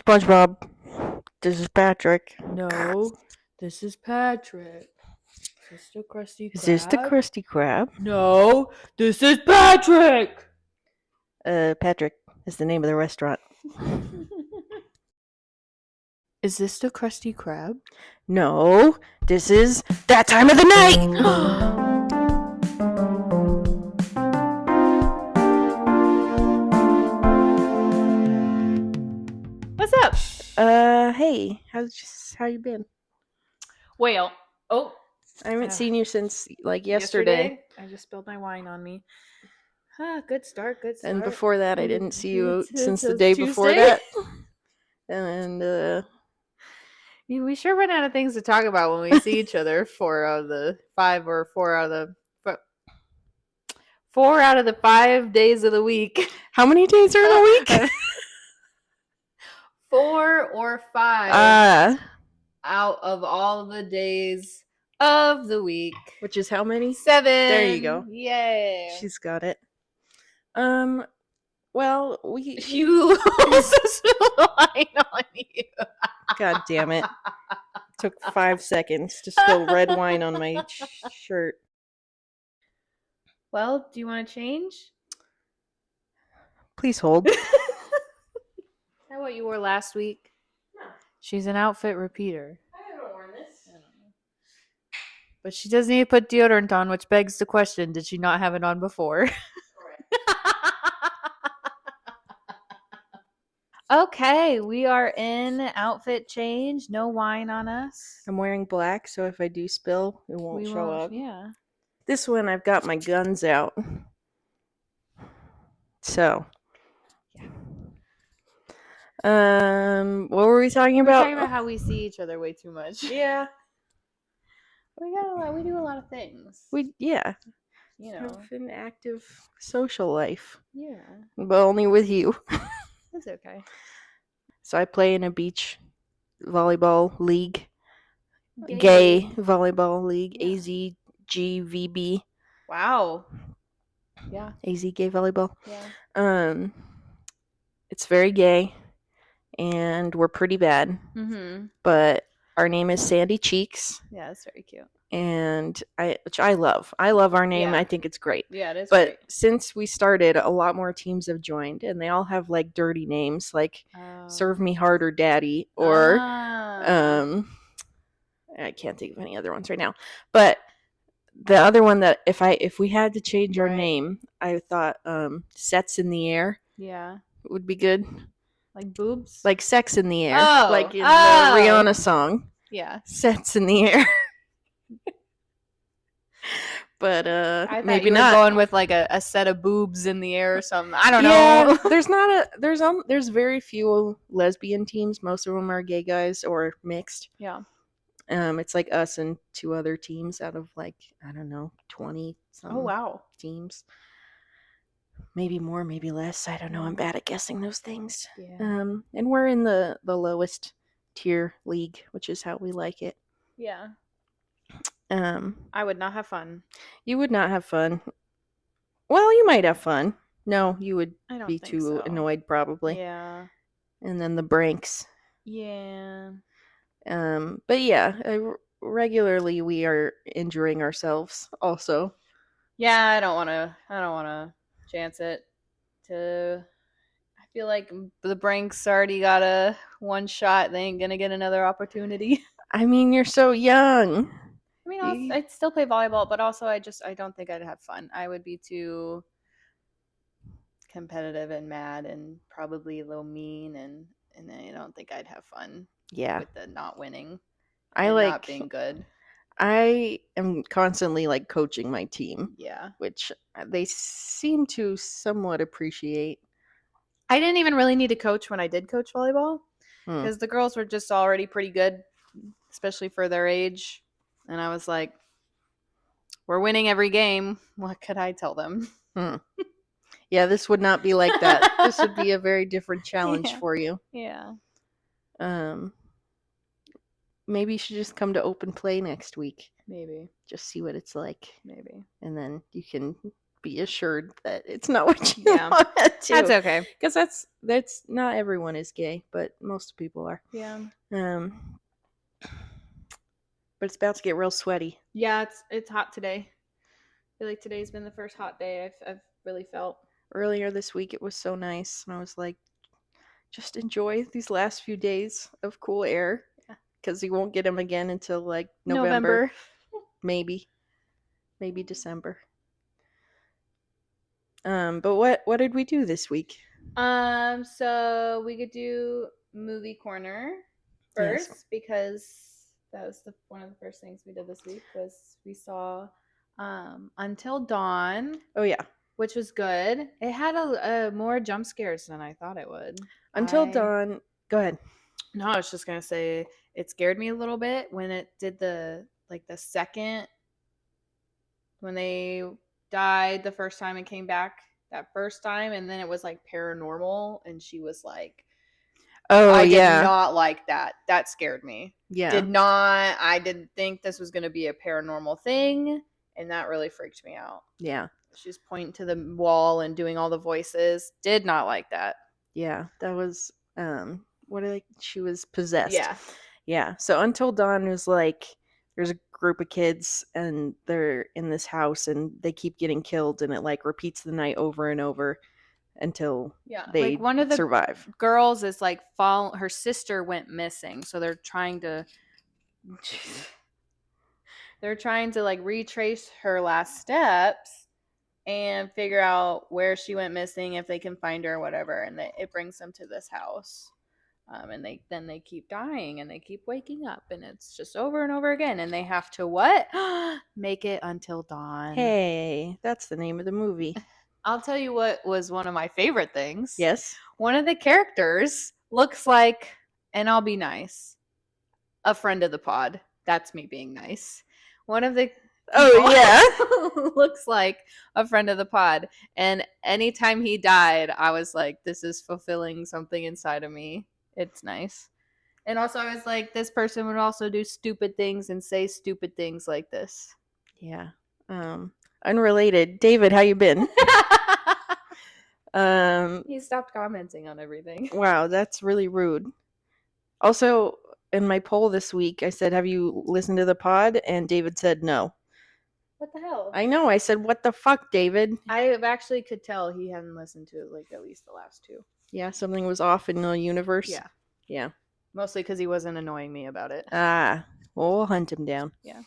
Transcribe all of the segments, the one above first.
SpongeBob. This is Patrick. No, this is Patrick. Is this the Krusty Krab? Is this the Krusty Krab? No, this is Patrick! Patrick is the name of the restaurant. Is this the Krusty Krab? No, this is that time of the night! What's up? Hey, how you been? Well, I haven't seen you since, yesterday. I just spilled my wine on me. Good start. And before that, I didn't see you since the Since day before Tuesday? that. And, We sure run out of things to talk about when we see each other. 4 out of the 5 days of the week. how many days are in a week? 4 or 5 out of all the days of the week. Which is how many? 7. There you go. Yeah. She's got it. Well, You also spilled wine on you. God damn it. Took 5 seconds to spill red wine on my shirt. Well, do you want to change? Please hold. Is that what you wore last week? No. She's an outfit repeater. I haven't worn this. But she does need to put deodorant on, which begs the question, did she not have it on before? Okay, we are in outfit change. No wine on us. I'm wearing black, so if I do spill, it won't show up. Yeah. This one, I've got my guns out. So. What were we talking about? We're talking about how we see each other way too much. Yeah. We do a lot of things. Yeah. You know. Have an active social life. Yeah. But only with you. That's okay. So I play in a beach volleyball league. Gay volleyball league. Yeah. AZGVB. Wow. Yeah. AZ gay volleyball. Yeah. It's very gay. And we're pretty bad. Mm-hmm. But our name is Sandy Cheeks. Yeah, that's very cute. And which I love. I love our name. Yeah. I think it's great. Yeah, it is But great. since we started, a lot more teams have joined, and they all have like dirty names, like Serve Me Harder Daddy, or I can't think of any other ones right now. But the other one that if we had to change our name, I thought Sets in the Air. Yeah. Would be good. Like boobs? Like Sex in the Air. Oh. Like in the Rihanna song. Yeah. Sets in the Air. But I thought maybe you were not going with like a set of boobs in the air or something. I don't know. There's very few lesbian teams. Most of them are gay guys or mixed. Yeah. It's like us and 2 other teams out of 20 some. Oh wow. Teams. Maybe more, maybe less. I don't know. I'm bad at guessing those things. Yeah. And we're in the lowest tier league, which is how we like it. Yeah. I would not have fun. You would not have fun. Well, you might have fun. No, you would be too annoyed probably. Yeah. And then the Branks. Yeah. But yeah, regularly we are injuring ourselves also. Yeah, I don't want to chance it. I feel like the Branks already got a one shot. They ain't gonna get another opportunity. I mean, you're so young. I mean, I'd still play volleyball, but also I don't think I'd have fun. I would be too competitive and mad and probably a little mean, and I don't think I'd have fun. Yeah. With the not winning. Not being good. I am constantly coaching my team. Yeah. Which they seem to somewhat appreciate. I didn't even really need to coach when I did coach volleyball because the girls were just already pretty good, especially for their age. And I was like, we're winning every game. What could I tell them? Yeah, this would not be like that. This would be a very different challenge for you. Yeah. Maybe you should just come to open play next week. Maybe. Just see what it's like. Maybe. And then you can be assured that it's not what you Yeah. want to. That's okay. Because that's not everyone is gay, but most people are. Yeah. But it's about to get real sweaty. Yeah, it's hot today. I feel like today's been the first hot day I've really felt. Earlier this week, it was so nice, and I was like, just enjoy these last few days of cool air, because you won't get them again until like November. maybe December. But what did we do this week? So we could do movie corner first, because that was one of the first things we did this week. Was we saw Until Dawn. Oh yeah, which was good. It had a more jump scares than I thought it would. Until Dawn. Go ahead. No, I was just gonna say it scared me a little bit when it did the second, when they died the first time and came back that first time, and then it was like paranormal, and she was like, "Oh, I did not like that. That scared me. Yeah, I didn't think this was gonna be a paranormal thing, and that really freaked me out. Yeah." She's pointing to the wall and doing all the voices. Did not like that. Yeah, that was she was possessed. Yeah. So Until Dawn was like, there's a group of kids and they're in this house and they keep getting killed, and it like repeats the night over and over until they like one of the survive. Girls is like her sister went missing, so they're trying to like retrace her last steps and figure out where she went missing, if they can find her or whatever, and it brings them to this house. And they keep dying and they keep waking up, and it's just over and over again, and they have to what? Make it until dawn. Hey, that's the name of the movie. I'll tell you what was one of my favorite things. Yes. One of the characters looks like, and I'll be nice, a friend of the pod. That's me being nice. One of the looks like a friend of the pod, and anytime he died, I was like, this is fulfilling something inside of me. It's nice. And also I was like, this person would also do stupid things and say stupid things like this. Yeah. Unrelated, David, how you been? He stopped commenting on everything. Wow, that's really rude. Also, in my poll this week, I said, have you listened to the pod? And David said no. What the hell? I know. I said, what the fuck, David? I actually could tell he hadn't listened to it like at least the last two. Yeah, something was off in the universe. Yeah. Mostly because he wasn't annoying me about it. Well, we'll hunt him down. Yeah.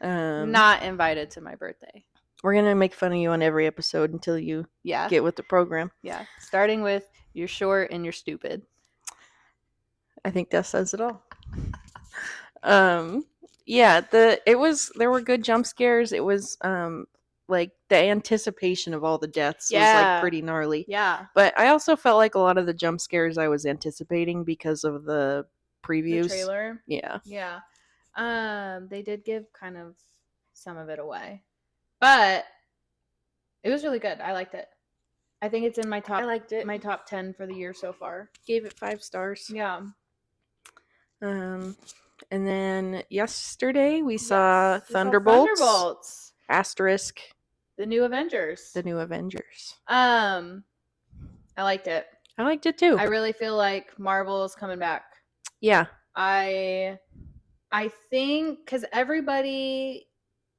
Not invited to my birthday. We're going to make fun of you on every episode until you get with the program. Yeah. Starting with, you're short and you're stupid. I think that says it all. Yeah, there were good jump scares. It was like the anticipation of all the deaths was like pretty gnarly. Yeah. But I also felt like a lot of the jump scares I was anticipating because of the previews. The trailer. Yeah. Yeah. They did give kind of some of it away. But it was really good. I liked it. I think it's in my top. I liked it. My top 10 for the year so far. Gave it 5 stars. Yeah. And then yesterday we saw Thunderbolts. Asterisk. The New Avengers. I liked it. I liked it too. I really feel like Marvel's coming back. Yeah. I think because everybody,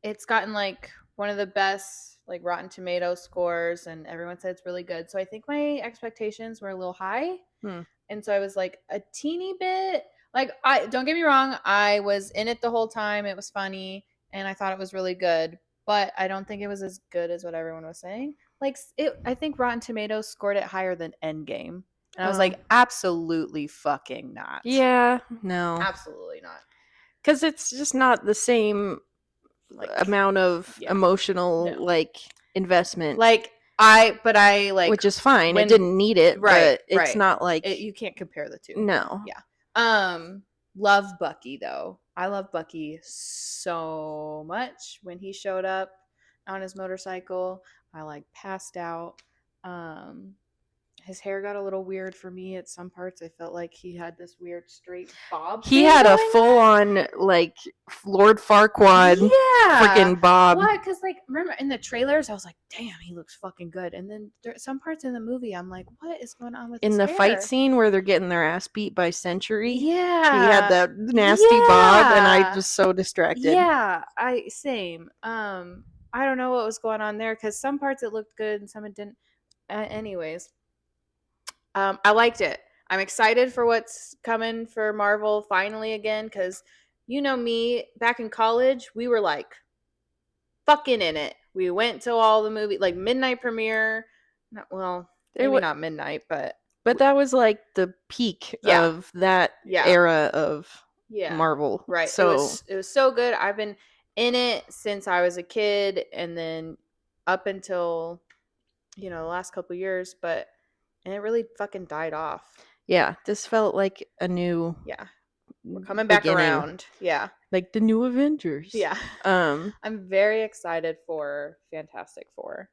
it's gotten like one of the best like Rotten Tomatoes scores, and everyone said it's really good. So I think my expectations were a little high. And so I was like a teeny bit like, don't get me wrong, I was in it the whole time. It was funny and I thought it was really good, but I don't think it was as good as what everyone was saying. Like I think Rotten Tomatoes scored it higher than Endgame. And I was like, absolutely fucking not. Yeah, no. Absolutely not. Because it's just not the same amount of emotional like investment. Like I like, which is fine. It didn't need it, right? But it's not like you can't compare the two. No. Yeah. Love Bucky though. I love Bucky so much. When he showed up on his motorcycle, I like passed out. his hair got a little weird for me at some parts. I felt like he had this weird straight bob. He had a full on like Lord Farquaad freaking bob. What? Because like remember in the trailers, I was like, damn, he looks fucking good. And then some parts in the movie, I'm like, what is going on with his hair? Fight scene where they're getting their ass beat by Century, yeah, he had that nasty bob, and I was so distracted. Yeah, same. I don't know what was going on there because some parts it looked good and some it didn't. Anyways. I liked it. I'm excited for what's coming for Marvel finally again because you know me, back in college, we were like fucking in it. We went to all the movies, like midnight premiere. Not midnight, but that was like the peak of that era of Marvel. Right. So it was so good. I've been in it since I was a kid and then up until, the last couple years, and it really fucking died off. Yeah, this felt like a new. Yeah, we're coming back around. Yeah, like the new Avengers. Yeah. I'm very excited for Fantastic Four.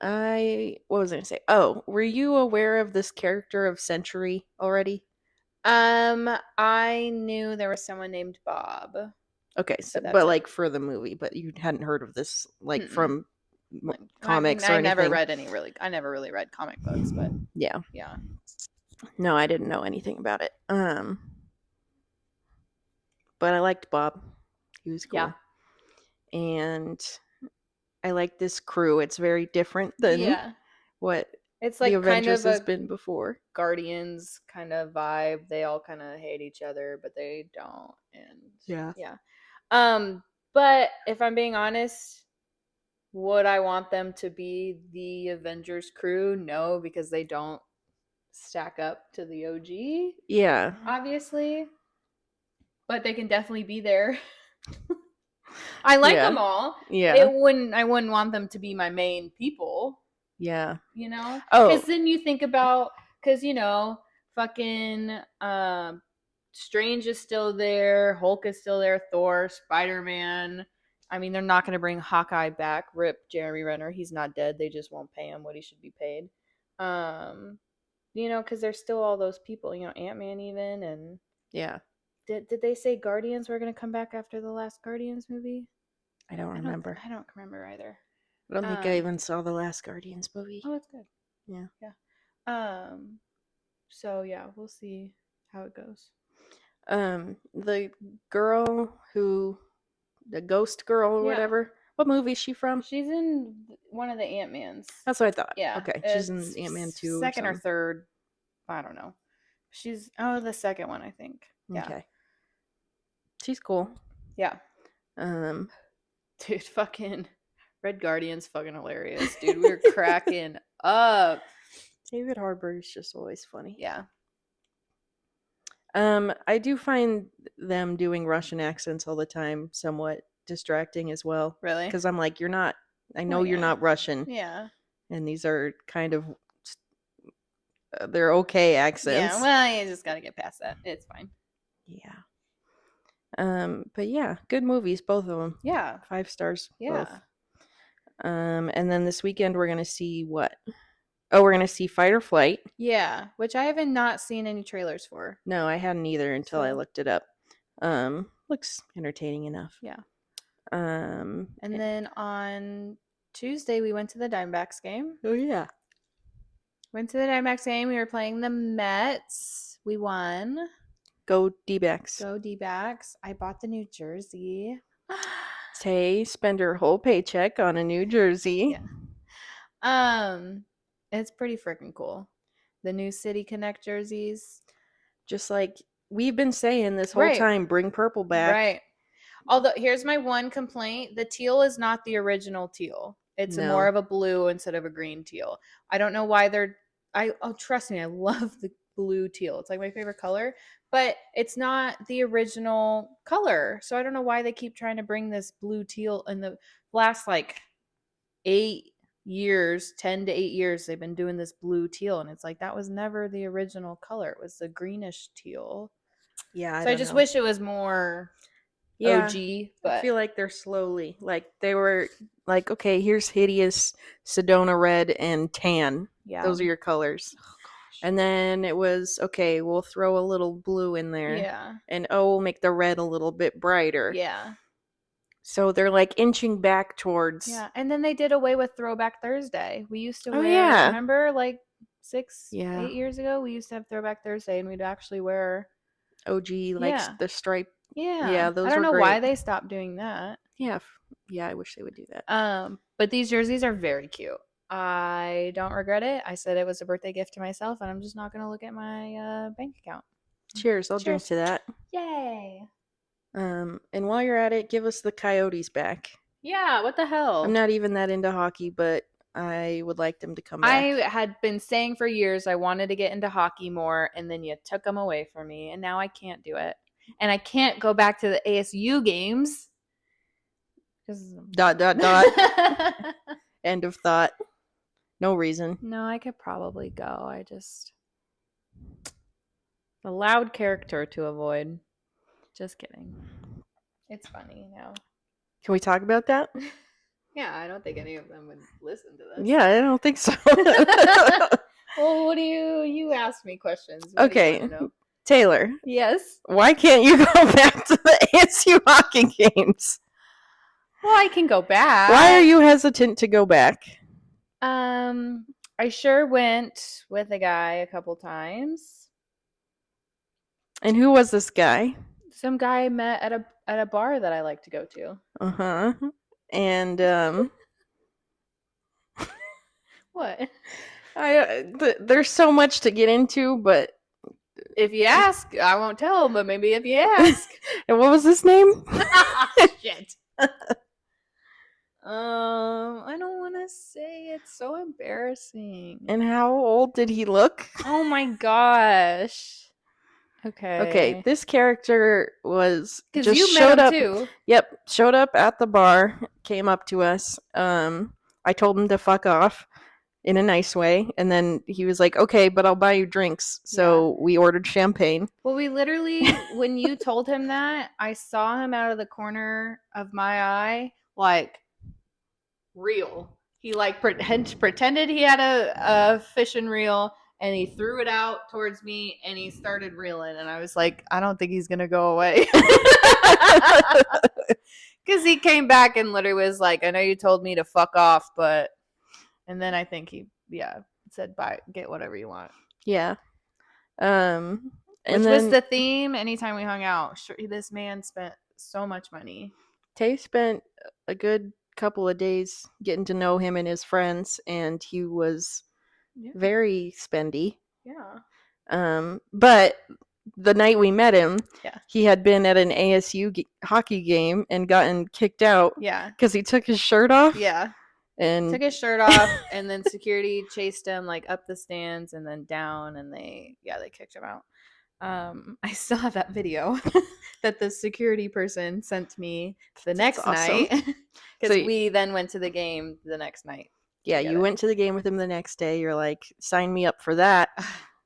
What was I gonna say? Oh, were you aware of this character of Century already? I knew there was someone named Bob. Okay, so but like for the movie, but you hadn't heard of this from comics or anything. I never really read comic books, but yeah. No, I didn't know anything about it. But I liked Bob. He was cool. Yeah. And I like this crew. It's very different than what it's like the Avengers kind of has been before. Guardians kind of vibe. They all kind of hate each other, but they don't. And yeah. But if I'm being honest, would I want them to be the Avengers crew? No, because they don't stack up to the OG. Yeah. Obviously. But they can definitely be there. I like them all. Yeah. I wouldn't want them to be my main people. Yeah. Oh. Because then you think about, because, fucking Strange is still there. Hulk is still there. Thor, Spider-Man. I mean, they're not going to bring Hawkeye back. Rip Jeremy Renner. He's not dead. They just won't pay him what he should be paid. Because there's still all those people, Ant-Man even. And yeah. Did they say Guardians were going to come back after the last Guardians movie? I don't remember. I don't remember either. I don't think I even saw the last Guardians movie. Oh, that's good. Yeah. Yeah. So, yeah, we'll see how it goes. The girl the ghost girl or whatever. What movie is she from? She's in one of the Ant-Mans. That's what I thought. Yeah. Okay. She's in Ant-Man 2 second or third. I don't know. She's the second one, I think. Yeah. Okay. She's cool. Yeah. Dude, fucking Red Guardian's fucking hilarious, dude. We were cracking up. David Harbour is just always funny. Yeah. I do find them doing Russian accents all the time somewhat distracting as well. Really? Because I'm like, you're not Russian. Yeah. And these are kind of, they're okay accents. Yeah, well, you just gotta get past that. It's fine. Yeah. But yeah, good movies, both of them. Yeah. 5 stars. Yeah. Both. And then this weekend we're gonna see what? Oh, we're gonna see Fight or Flight. Yeah, which I haven't not seen any trailers for. No, I hadn't either until I looked it up. Looks entertaining enough. Yeah. And then on Tuesday we went to the Diamondbacks game. Oh yeah. Went to the Diamondbacks game. We were playing the Mets. We won. Go D-backs. Go D-backs. I bought the new jersey. Tay spent her whole paycheck on a new jersey. Yeah. It's pretty freaking cool. The new City Connect jerseys. Just like we've been saying this whole time, bring purple back. Right. Although, here's my one complaint. The teal is not the original teal. It's more of a blue instead of a green teal. I don't know why trust me, I love the blue teal. It's like my favorite color. But it's not the original color. So I don't know why they keep trying to bring this blue teal in the last 8 years, 10 to 8 years, they've been doing this blue teal, and it's like that was never the original color. It was the greenish teal. Yeah. I just wish it was more OG, but I feel like they're slowly, like they were like, okay, here's hideous, Sedona red, and tan. yeah, those are your colors. Oh, gosh. And then it was, okay, we'll throw a little blue in there. Yeah. And we'll make the red a little bit brighter. Yeah. So they're like inching back towards. Yeah. And then they did away with Throwback Thursday. We used to wear, yeah. remember, like 8 Yeah. years ago, we used to have Throwback Thursday and we'd actually wear OG, like Yeah. the stripe. Yeah. Yeah, those I don't were know great. why they stopped doing that. Yeah. Yeah, I wish they would do that. But these jerseys are very cute. I don't regret it. I said it was a birthday gift to myself, and I'm just not going to look at my bank account. Cheers. I'll drink to that. Yay. And while you're at it, give us the Coyotes back. Yeah, what the hell? I'm not even that into hockey, but I would like them to come back. I had been saying for years I wanted to get into hockey more, and then you took them away from me, and now I can't do it. And I can't go back to the ASU games. Dot. End of thought. No reason. No, I could probably go. I just... a loud character to avoid. Just kidding. It's funny, Can we talk about that? Yeah, I don't think any of them would listen to this. Yeah, I don't think so. Well, what do you ask me questions? What Okay, do you wanna know? Taylor. Yes? Why can't you go back to the ASU hockey games? Well, I can go back. Why are you hesitant to go back? I sure went with a guy a couple times. And who was this guy? Some guy I met at a bar that I like to go to. Uh-huh. And What? there's so much to get into, but If you ask, I won't tell, but maybe if you ask. And what was his name? Shit. I don't want to say, it's so embarrassing. And how old did he look? Oh my gosh. Okay, this character was because just you showed met him up. too. Yep, showed up at the bar, came up to us. I told him to fuck off in a nice way, and then he was like, "Okay, but I'll buy you drinks." So we ordered champagne. Well, we literally, when you told him that, I saw him out of the corner of my eye, like reel. He like pretended he had a fishing reel. And he threw it out towards me, and he started reeling. And I was like, I don't think he's going to go away. Because he came back and literally was like, I know you told me to fuck off, but... And then I think he, said, bye, get whatever you want. Yeah. Which was the theme anytime we hung out. This man spent so much money. Tay spent a good couple of days getting to know him and his friends, and he was... very spendy. Yeah. But the night we met him, he had been at an ASU hockey game and gotten kicked out. Yeah. Because he took his shirt off. Yeah. And took his shirt off, and then security chased him like up the stands and then down, and they kicked him out. I still have that video that the security person sent me the next night. Because we then went to the game the next night. Yeah, you went to the game with him the next day. You're like, sign me up for that.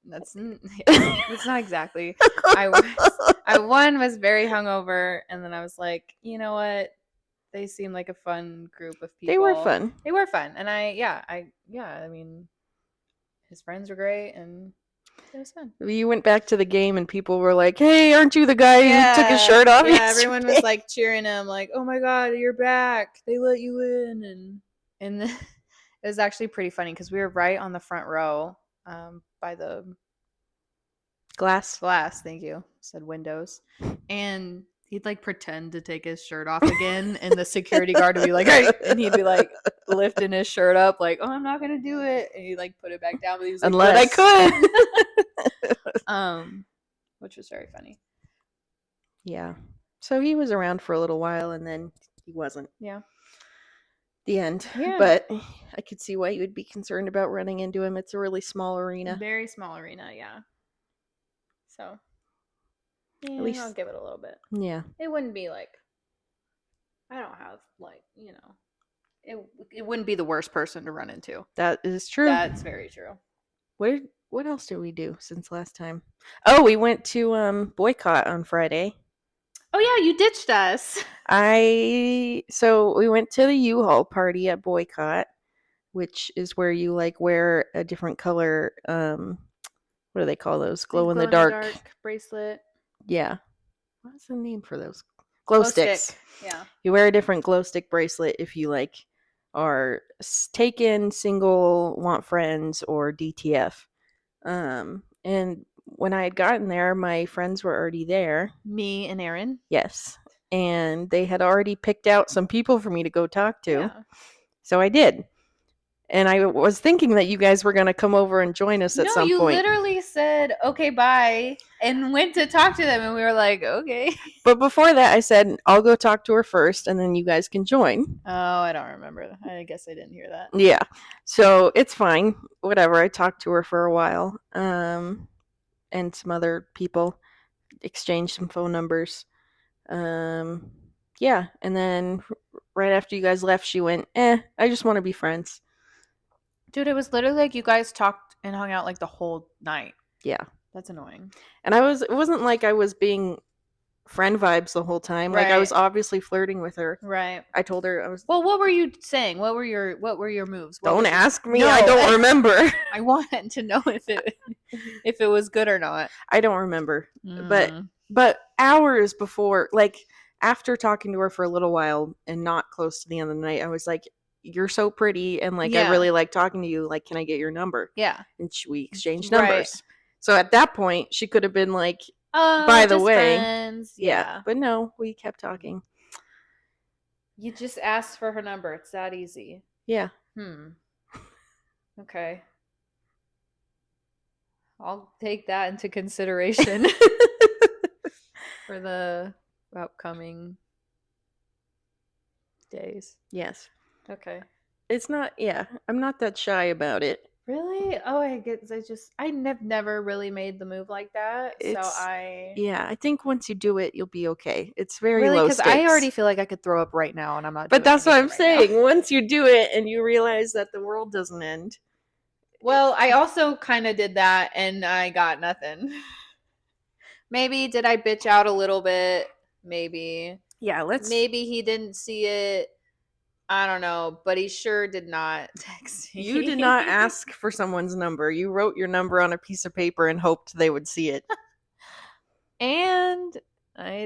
That's not exactly. I was very hungover, and then I was like, you know what? They seem like a fun group of people. They were fun. And I mean, his friends were great, and it was fun. You went back to the game, and people were like, hey, aren't you the guy who took his shirt off? Yeah, everyone was like cheering him, like, oh my God, you're back. They let you in. And then, it was actually pretty funny because we were right on the front row by the glass. Thank you. Said windows. And he'd like pretend to take his shirt off again, and the security guard would be like, hey, and he'd be like lifting his shirt up, like, oh, I'm not gonna do it, and he'd like put it back down, but he was like, unless I could. Which was very funny. Yeah. So he was around for a little while, and then he wasn't. Yeah. The end. Yeah. But I could see why you would be concerned about running into him. It's a really small arena. Very small arena, yeah. So, yeah, at least I'll give it a little bit. Yeah. It wouldn't be like, I don't have like, it wouldn't be the worst person to run into. That is true. That's very true. What else did we do since last time? Oh, we went to Boycott on Friday. Oh yeah, you ditched us. So we went to the U-Haul party at Boycott, which is where you like wear a different color. What do they call those? Glow in the dark bracelet. Yeah. What's the name for those? Glow sticks. Stick. Yeah. You wear a different glow stick bracelet if you like are taken, single, want friends, or DTF. And when I had gotten there, my friends were already there. Me and Aaron. Yes. And they had already picked out some people for me to go talk to. Yeah. So I did. And I was thinking that you guys were going to come over and join us at some point. No, you literally said, okay, bye, and went to talk to them, and we were like, okay. But before that, I said, I'll go talk to her first, and then you guys can join. Oh, I don't remember. I guess I didn't hear that. Yeah. So it's fine. Whatever. I talked to her for a while. And some other people. Exchanged some phone numbers. Yeah. And then right after you guys left, she went, I just want to be friends. Dude, it was literally like you guys talked and hung out like the whole night. Yeah. That's annoying. And it wasn't like I was being friend vibes the whole time. Right. Like I was obviously flirting with her. Right. I told her I was. Well, what were you saying? What were your moves? Don't ask me. No, I don't remember. I wanted to know if it was good or not. I don't remember. But hours before, like after talking to her for a little while and not close to the end of the night, I was like, you're so pretty and like I really like talking to you. Like, can I get your number? Yeah. And we exchanged numbers. Right. So at that point, she could have been like, by the way, friends. Yeah. But no, we kept talking. You just asked for her number. It's that easy. Yeah. Okay. I'll take that into consideration for the upcoming days. Yes. Okay. It's not, I'm not that shy about it. Really? Oh, I've never really made the move like that. I think once you do it, you'll be okay. It's very low stakes. Because I already feel like I could throw up right now, and I'm not. But that's what I'm saying. Once you do it and you realize that the world doesn't end. Well, I also kind of did that, and I got nothing. Maybe did I bitch out a little bit? Maybe. Yeah, Maybe he didn't see it. I don't know, but he sure did not text me. You did not ask for someone's number. You wrote your number on a piece of paper and hoped they would see it. And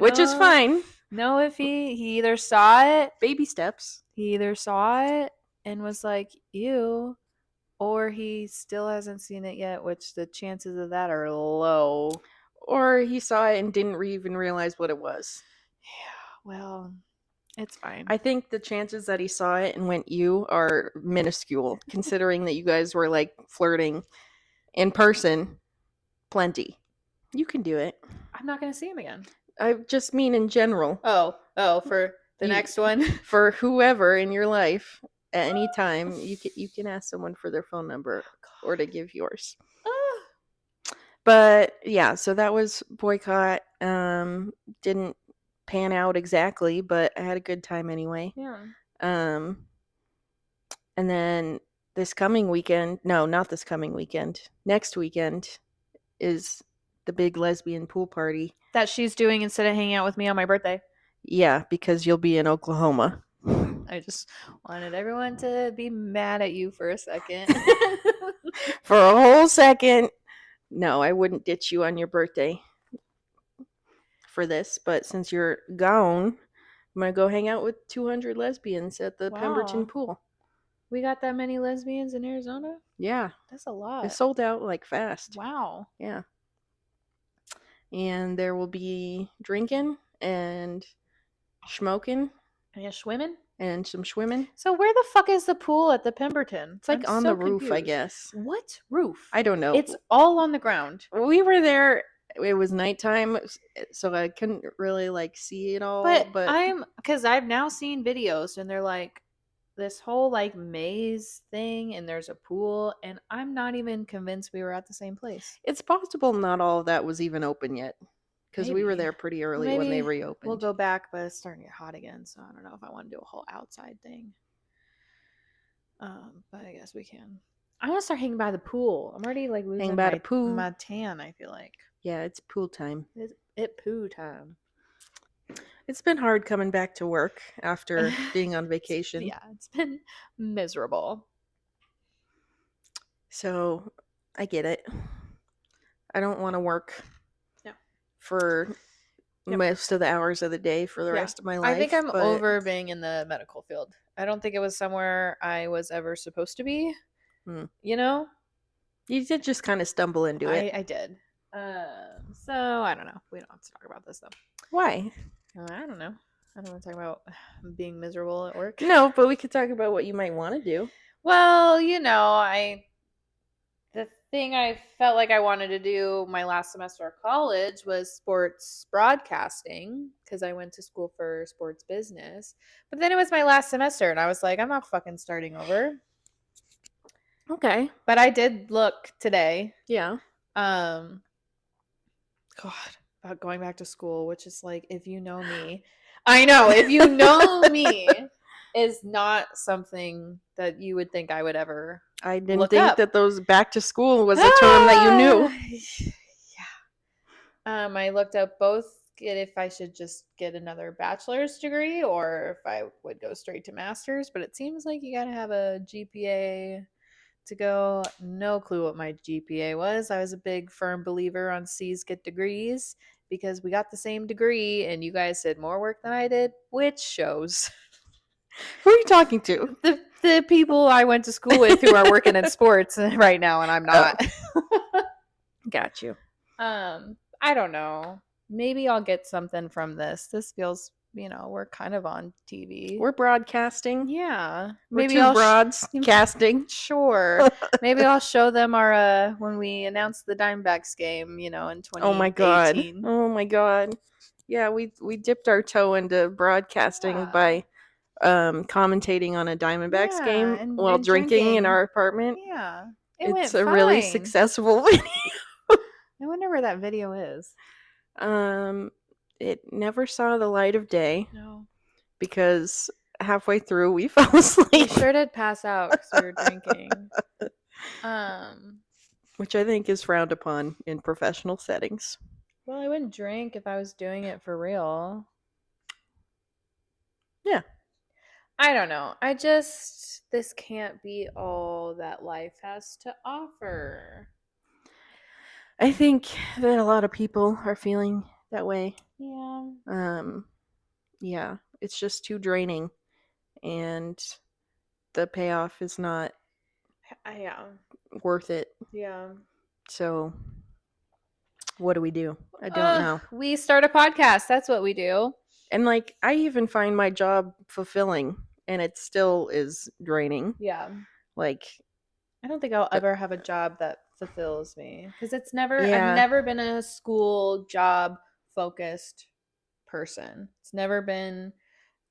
which is fine. No, if he either saw it, baby steps. He either saw it and was like, ew, or he still hasn't seen it yet, which the chances of that are low. Or he saw it and didn't even realize what it was. Yeah, well, it's fine. I think the chances that he saw it and went you are minuscule, considering that you guys were like flirting in person. Plenty. You can do it. I'm not going to see him again. I just mean in general. Oh, for the next one? For whoever in your life at any time, you can ask someone for their phone number or to give yours. But yeah, so that was Boycott. Didn't pan out exactly, but I had a good time anyway. Yeah. And then this coming weekend, no, not this coming weekend, next weekend is the big lesbian pool party that she's doing instead of hanging out with me on my birthday. Yeah, because you'll be in Oklahoma. I just wanted everyone to be mad at you for a second. For a whole second. No, I wouldn't ditch you on your birthday for this, but since you're gone, I'm going to go hang out with 200 lesbians at the Pemberton pool. We got that many lesbians in Arizona? Yeah. That's a lot. It sold out like fast. Wow. Yeah. And there will be drinking and smoking. And swimming? And some swimming. So where the fuck is the pool at the Pemberton? It's like on the roof, I guess. What roof? I don't know. It's all on the ground. We were there. It was nighttime, so I couldn't really like see it all. But because I've now seen videos and they're like this whole like maze thing and there's a pool and I'm not even convinced we were at the same place. It's possible not all of that was even open yet. Because we were there pretty early when they reopened. We'll go back, but it's starting to get hot again, so I don't know if I want to do a whole outside thing. But I guess we can. I want to start hanging by the pool. I'm already like losing my tan, I feel like. Yeah, it's pool time. It's poo time. It's been hard coming back to work after being on vacation. Yeah, it's been miserable. So I get it. I don't want to work for most of the hours of the day for the rest of my life. I think I'm over being in the medical field. I don't think it was somewhere I was ever supposed to be. You know? You did just kind of stumble into it. I did. So I don't know. We don't have to talk about this though. Why? I don't know. I don't want to talk about being miserable at work. No, but we could talk about what you might want to do. Well, the thing I felt like I wanted to do my last semester of college was sports broadcasting because I went to school for sports business. But then it was my last semester and I was like, I'm not fucking starting over. Okay. But I did look today. Yeah. God, about going back to school, which is like, if you know me, I know, if you know me, is not something that you would think I would ever I didn't think that those back to school was a term that you knew. Yeah. I looked up both if I should just get another bachelor's degree or if I would go straight to master's, but it seems like you got to have a GPA to go. No clue what my GPA was. I was a big firm believer on C's get degrees because we got the same degree and you guys did more work than I did, which shows. Who are you talking to? The people I went to school with who are working in sports right now and I'm not. Got you. I don't know. Maybe I'll get something from this. This feels, we're kind of on TV. We're broadcasting. Yeah. Maybe two broads casting. Sure. Maybe I'll show them our when we announce the Diamondbacks game, in 2018. Oh my god. Yeah, we dipped our toe into broadcasting by commentating on a Diamondbacks game while drinking in our apartment. Yeah. It's a really successful video. I wonder where that video is. It never saw the light of day. No. Because halfway through we fell asleep. We sure did pass out because we were drinking. Which I think is frowned upon in professional settings. Well, I wouldn't drink if I was doing it for real. Yeah. I don't know. This can't be all that life has to offer. I think that a lot of people are feeling that way. Yeah. Yeah, it's just too draining and the payoff is not worth it. Yeah. So what do we do? I don't know. We start a podcast. That's what we do. And I even find my job fulfilling and it still is draining. Yeah. I don't think I'll ever have a job that fulfills me because I've never been a school job focused person. It's never been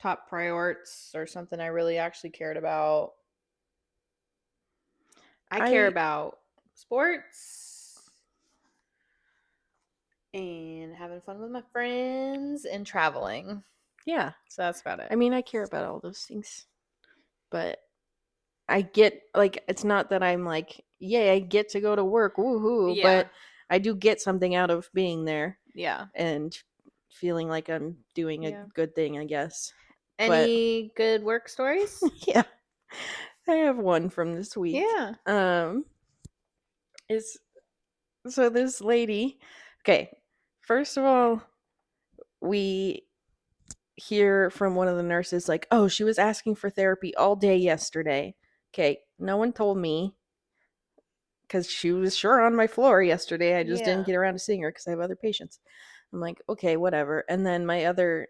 top priorities or something I really actually cared about. I care about sports and having fun with my friends and traveling. Yeah. So that's about it. I mean, I care about all those things. But I get, it's not that I'm yay, I get to go to work, woohoo. Yeah. But I do get something out of being there. Yeah. And feeling like I'm doing a good thing, I guess. Any good work stories? Yeah. I have one from this week. Yeah. So this lady, okay, first of all, we hear from one of the nurses oh, she was asking for therapy all day yesterday. Okay, no one told me because she was sure on my floor yesterday. I just didn't get around to seeing her because I have other patients. I'm like, okay, whatever. And then my other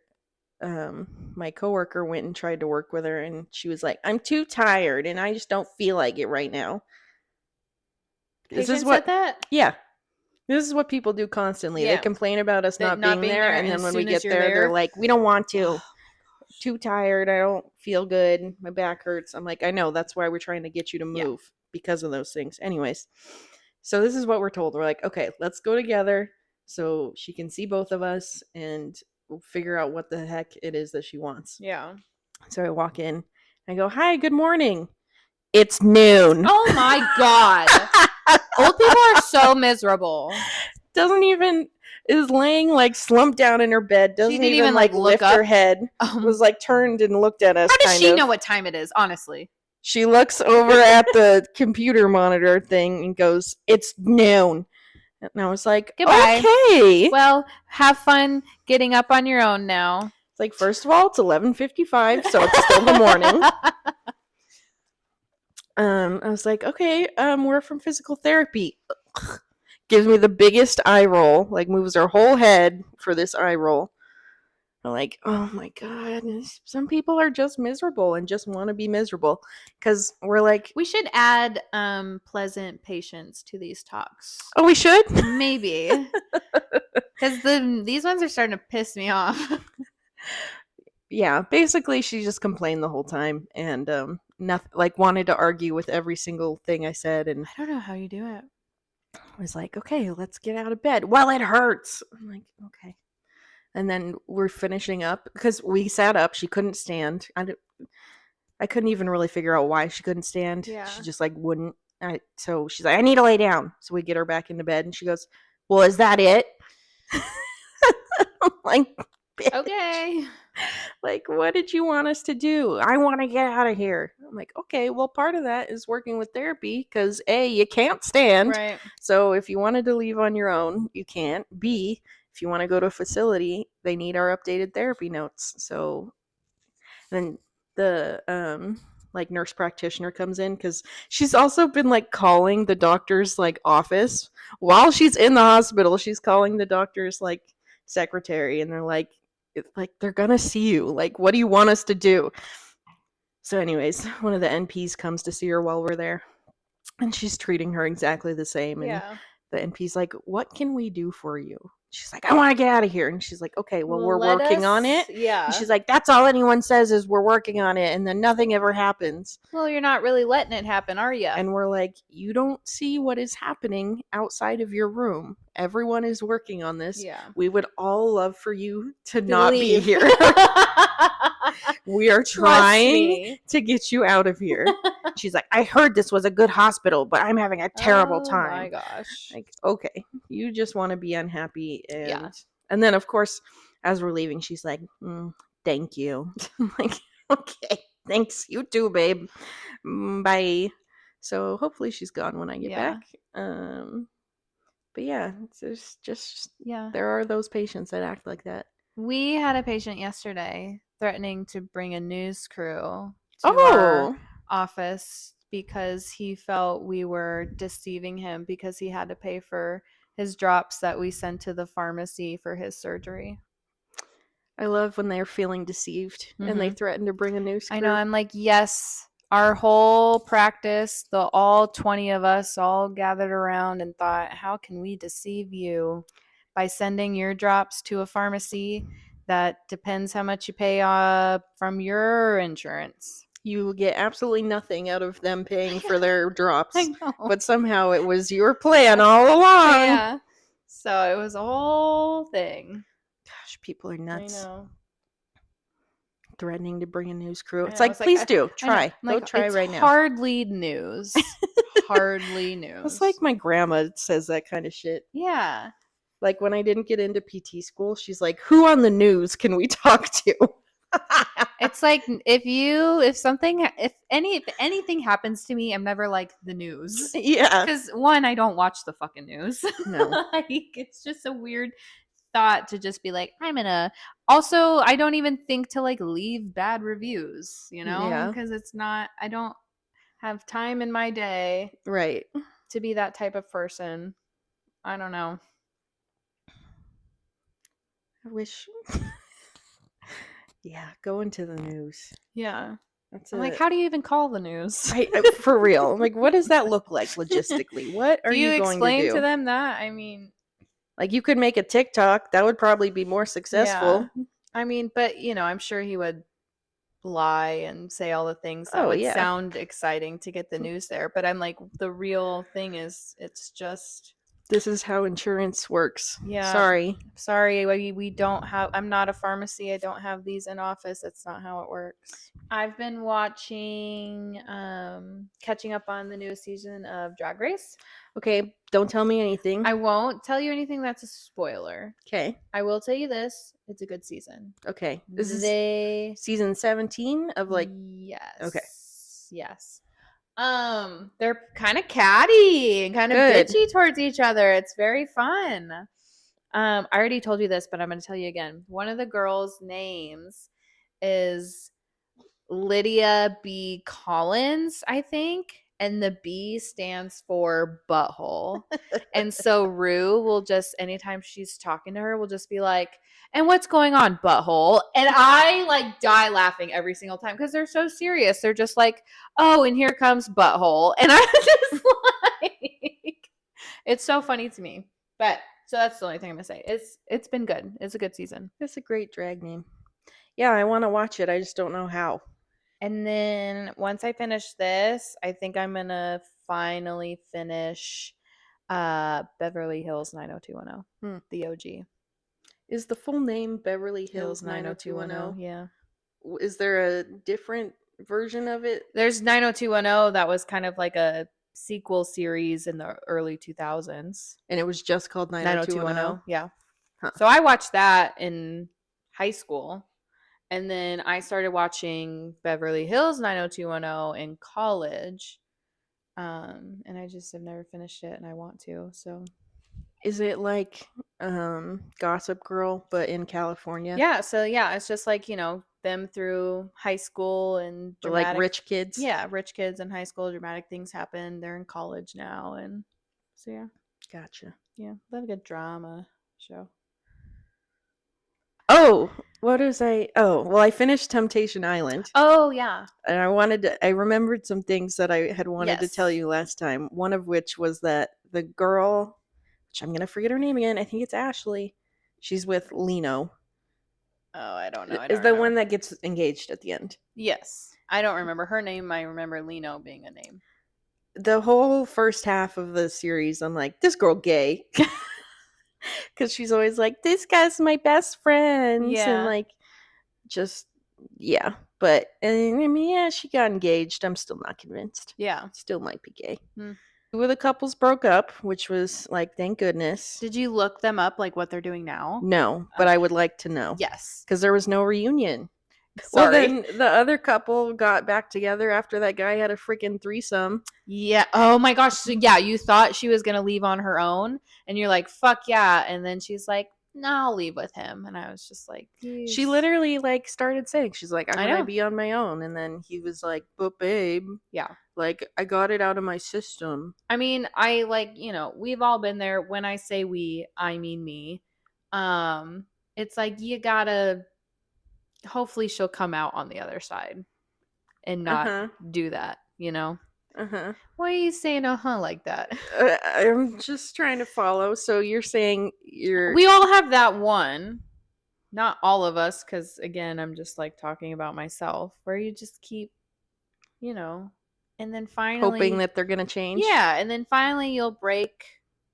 my coworker went and tried to work with her and she was like, I'm too tired and I just don't feel like it right now. This is what said that? Yeah. This is what people do constantly. They complain about us not being there and then when we get there, they're like, we don't want to. Too tired. I don't feel good. My back hurts. I'm like, I know. That's why we're trying to get you to move because of those things. Anyways, so this is what we're told. We're like, okay, let's go together so she can see both of us and we'll figure out what the heck it is that she wants. Yeah. So I walk in. I go, hi, good morning. It's noon. Oh my God. Old people are so miserable. Doesn't even, is laying like slumped down in her bed. Doesn't even like lift her head. Was like turned and looked at us. How does she know what time it is? Honestly, she looks over at the computer monitor thing and goes, "It's noon." And I was like, goodbye. Okay. Well, have fun getting up on your own now. It's like, first of all, it's 11:55, so it's still the morning. I was like, okay, we're from physical therapy. Gives me the biggest eye roll, like moves her whole head for this eye roll. I'm like, oh my God, some people are just miserable and just want to be miserable. Because we're like, we should add pleasant patients to these talks. Oh, we should? Maybe. Because these ones are starting to piss me off. Yeah, basically she just complained the whole time and nothing, like wanted to argue with every single thing I said. And I don't know how you do it. I was like, okay, let's get out of bed. Well, it hurts. I'm like, okay. And then we're finishing up because we sat up. She couldn't stand. I couldn't even really figure out why she couldn't stand. Yeah. She just like wouldn't. So she's like, I need to lay down. So we get her back into bed and she goes, well, is that it? I'm like, bitch. Okay. Like, what did you want us to do? I want to get out of here. I'm like, okay, well, part of that is working with therapy because A, you can't stand. Right. So if you wanted to leave on your own, you can't. B, if you want to go to a facility, they need our updated therapy notes. So then the like nurse practitioner comes in because she's also been like calling the doctor's like office while she's in the hospital. She's calling the doctor's like secretary and they're like they're gonna see you. Like, what do you want us to do? So anyways, one of the NPs comes to see her while we're there and she's treating her exactly the same. And the NP's like, what can we do for you? She's like, I want to get out of here. And she's like, okay, well, we're working on it. Yeah. And she's like, that's all anyone says is we're working on it. And then nothing ever happens. Well, you're not really letting it happen, are you? And we're like, you don't see what is happening outside of your room. Everyone is working on this. Yeah. We would all love for you to not be here. We are trying to get you out of here. She's like, I heard this was a good hospital, but I'm having a terrible time. Oh my gosh. Like, okay, you just want to be unhappy. And then, of course, as we're leaving, she's like, thank you. I'm like, okay, thanks. You too, babe. Bye. So hopefully she's gone when I get back. But yeah, it's just there are those patients that act like that. We had a patient yesterday threatening to bring a news crew to our office because he felt we were deceiving him because he had to pay for his drops that we sent to the pharmacy for his surgery. I love when they're feeling deceived and they threaten to bring a news crew. I know. I'm like, yes, our whole practice, all 20 of us all gathered around and thought, how can we deceive you by sending your drops to a pharmacy that depends how much you pay from your insurance? You get absolutely nothing out of them paying for their drops. I know. But somehow it was your plan all along. Yeah. So it was a whole thing. Gosh, people are nuts. I know. Threatening to bring a news crew. It's like, please do. Try. Go try right now. Hardly news. Hardly news. It's like my grandma says that kind of shit. Yeah. Like when I didn't get into PT school, she's like, who on the news can we talk to? It's like if anything happens to me, I'm never like the news. Yeah. Because one, I don't watch the fucking news. No. Like, it's just a weird thought to just be like, also, I don't even think to like leave bad reviews, because it's not, I don't have time in my day. Right. To be that type of person. I don't know. I wish. Yeah, go into the news. Yeah. I'm like, how do you even call the news? For real. I'm like, what does that look like logistically? What are you going to do? Do you explain to them that? I mean, like, you could make a TikTok. That would probably be more successful. Yeah. I mean, but, I'm sure he would lie and say all the things that would sound exciting to get the news there. But I'm like, the real thing is, it's just This is how insurance works. Yeah. Sorry. We don't have, I'm not a pharmacy. I don't have these in office. That's not how it works. I've been watching, catching up on the newest season of Drag Race. Okay, don't tell me anything. I won't tell you anything that's a spoiler. Okay. I will tell you this. It's a good season. Okay. This is season 17 of like... Yes. Okay. Yes. They're kind of catty and kind of bitchy towards each other. It's very fun. I already told you this, but I'm going to tell you again. One of the girls' names is Lydia B. Collins, I think. And the B stands for butthole. And so Rue will just, anytime she's talking to her, will just be like, and what's going on, butthole? And I like die laughing every single time because they're so serious. They're just like, oh, and here comes butthole. And I'm just like, it's so funny to me. But so that's the only thing I'm going to say. It's been good. It's a good season. It's a great drag name. Yeah, I want to watch it. I just don't know how. And then once I finish this, I think I'm going to finally finish Beverly Hills 90210, the OG. Is the full name Beverly Hills 90210? Yeah. Is there a different version of it? There's 90210 that was kind of like a sequel series in the early 2000s. And it was just called 90210? Yeah. Huh. So I watched that in high school. And then I started watching Beverly Hills 90210 in college. And I just have never finished it, and I want to. So, is it like Gossip Girl, but in California? Yeah. So yeah, it's just like, you know, them through high school and dramatic, like rich kids. Yeah, rich kids in high school. Dramatic things happen. They're in college now, and so yeah. Gotcha. Yeah, love a good drama show. Oh, what was I? Oh, well, I finished Temptation Island. Oh, yeah. And I remembered some things that I had wanted to tell you last time. One of which was that the girl, which I'm going to forget her name again. I think it's Ashley. She's with Lino. Oh, I don't know. Is the one that gets engaged at the end. Yes. I don't remember her name. I remember Lino being a name. The whole first half of the series, I'm like, this girl gay. Because she's always like, this guy's my best friend. Yeah. And like, just, yeah. But, I mean, yeah, she got engaged. I'm still not convinced. Yeah. Still might be gay. Two of the couples broke up, which was like, thank goodness. Did you look them up, like what they're doing now? No, but I would like to know. Yes. Because there was no reunion. Sorry. Well, then the other couple got back together after that guy had a freaking threesome. Yeah. Oh my gosh. So yeah, you thought she was gonna leave on her own, and you're like, "Fuck yeah!" And then she's like, "No, I'll leave with him." And I was just like, geez. She literally like started saying, "She's like, I'm gonna be on my own," and then he was like, "But babe, yeah, like I got it out of my system." I mean, I like, you know, we've all been there. When I say we, I mean me. It's like you gotta. Hopefully she'll come out on the other side and not do that, you know? Why are you saying like that? I'm just trying to follow. So you're saying we all have that one, not all of us, because again, I'm just like talking about myself, where you just keep, you know, and then finally hoping that they're gonna change. Yeah, and then finally you'll break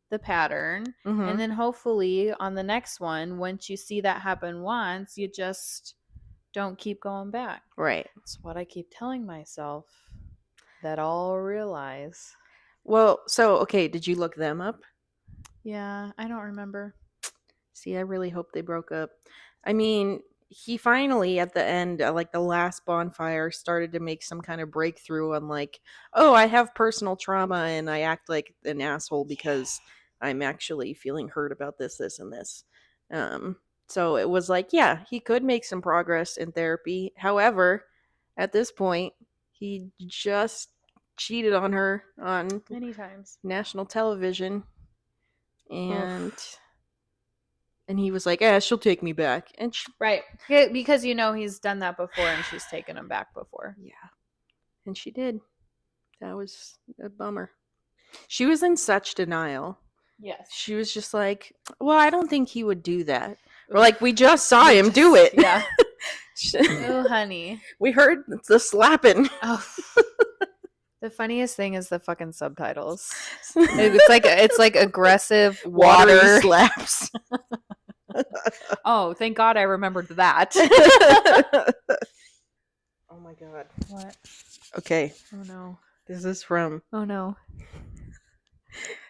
the pattern, and then hopefully on the next one, once you see that happen once, you just don't keep going back. Right. It's what I keep telling myself that I'll realize. Well, so, okay, did you look them up? Yeah, I don't remember. See, I really hope they broke up. I mean, he finally, at the end, like the last bonfire, started to make some kind of breakthrough on like, oh, I have personal trauma and I act like an asshole because I'm actually feeling hurt about this, and this. So it was like, yeah, he could make some progress in therapy. However, at this point, he just cheated on her on many times national television. And he was like, she'll take me back. And right. Because, you know, he's done that before and she's taken him back before. Yeah. And she did. That was a bummer. She was in such denial. Yes. She was just like, well, I don't think he would do that. We're like, we just saw him do it. Yeah. Oh, honey. We heard the slapping. Oh. The funniest thing is the fucking subtitles. It's like aggressive water slaps. Oh, thank God I remembered that. Oh my God. What? Okay. Oh no. This is from. Oh no.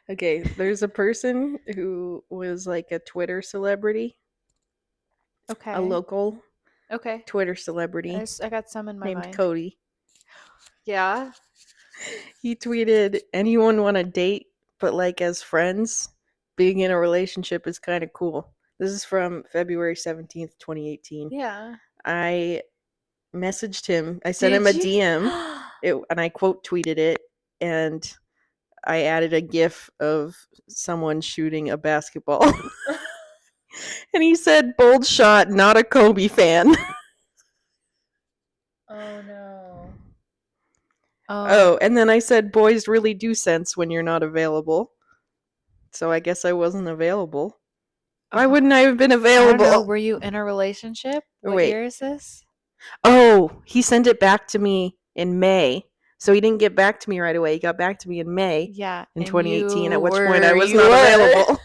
Okay, there's a person who was like a Twitter celebrity. Okay. A local. Okay. Twitter celebrity. I got some in my named mind. Cody. Yeah. He tweeted, "Anyone want to date, but like as friends? Being in a relationship is kind of cool." This is from February 17th, 2018. Yeah. I messaged him. I sent him a DM, and I quote tweeted it, and I added a GIF of someone shooting a basketball. And he said, "Bold shot, not a Kobe fan." Oh no. Oh, and then I said, "Boys really do sense when you're not available." So I guess I wasn't available. Why wouldn't I have been available? I don't know. Were you in a relationship? What year is this? Oh, he sent it back to me in May. So he didn't get back to me right away. He got back to me in May. Yeah. In 2018, at which point I was not available.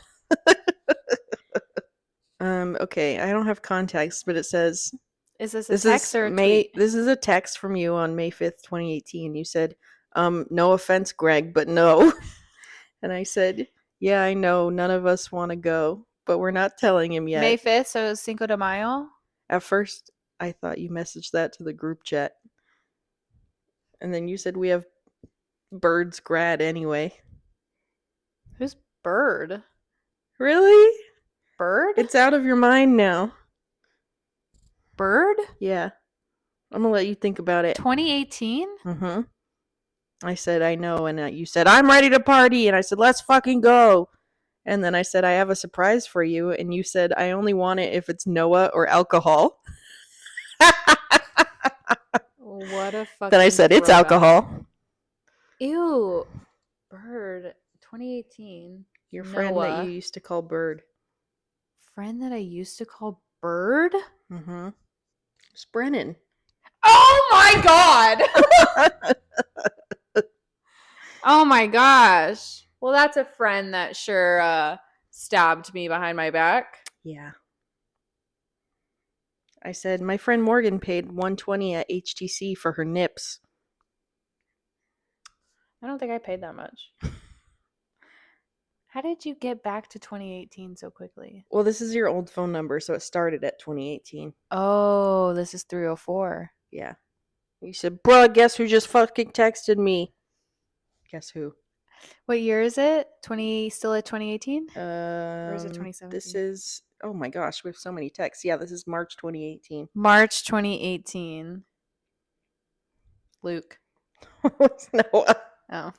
Okay, I don't have context, but it says, is this a text or a tweet? This is a text from you on May 5th, 2018. You said, "No offense, Greg, but no." And I said, "Yeah, I know. None of us want to go, but we're not telling him yet." May 5th, so it was Cinco de Mayo? At first, I thought you messaged that to the group chat. And then you said we have Bird's grad anyway. Who's Bird? Really? Bird? It's out of your mind now. Bird? Yeah. I'm going to let you think about it. 2018? Mm-hmm. I said, "I know." And you said, "I'm ready to party." And I said, "Let's fucking go." And then I said, "I have a surprise for you." And you said, "I only want it if it's Noah or alcohol." What a fucking Then I said, "It's alcohol." Ew. Bird. 2018. Your friend Noah. that you used to call Bird. Friend that I used to call Bird? Mm-hmm. It's Brennan. Oh my God! Oh my gosh. Well, that's a friend that sure stabbed me behind my back. Yeah. I said, "My friend Morgan paid $120 at HTC for her nips." I don't think I paid that much. How did you get back to 2018 so quickly? Well, this is your old phone number, so it started at 2018. Oh, this is 304. Yeah. You said, "Bruh, guess who just fucking texted me?" Guess who? What year is it? Still at 2018? Or is it 2017? This is, oh my gosh, we have so many texts. Yeah, this is March 2018. March 2018. Luke. It's Noah. Oh.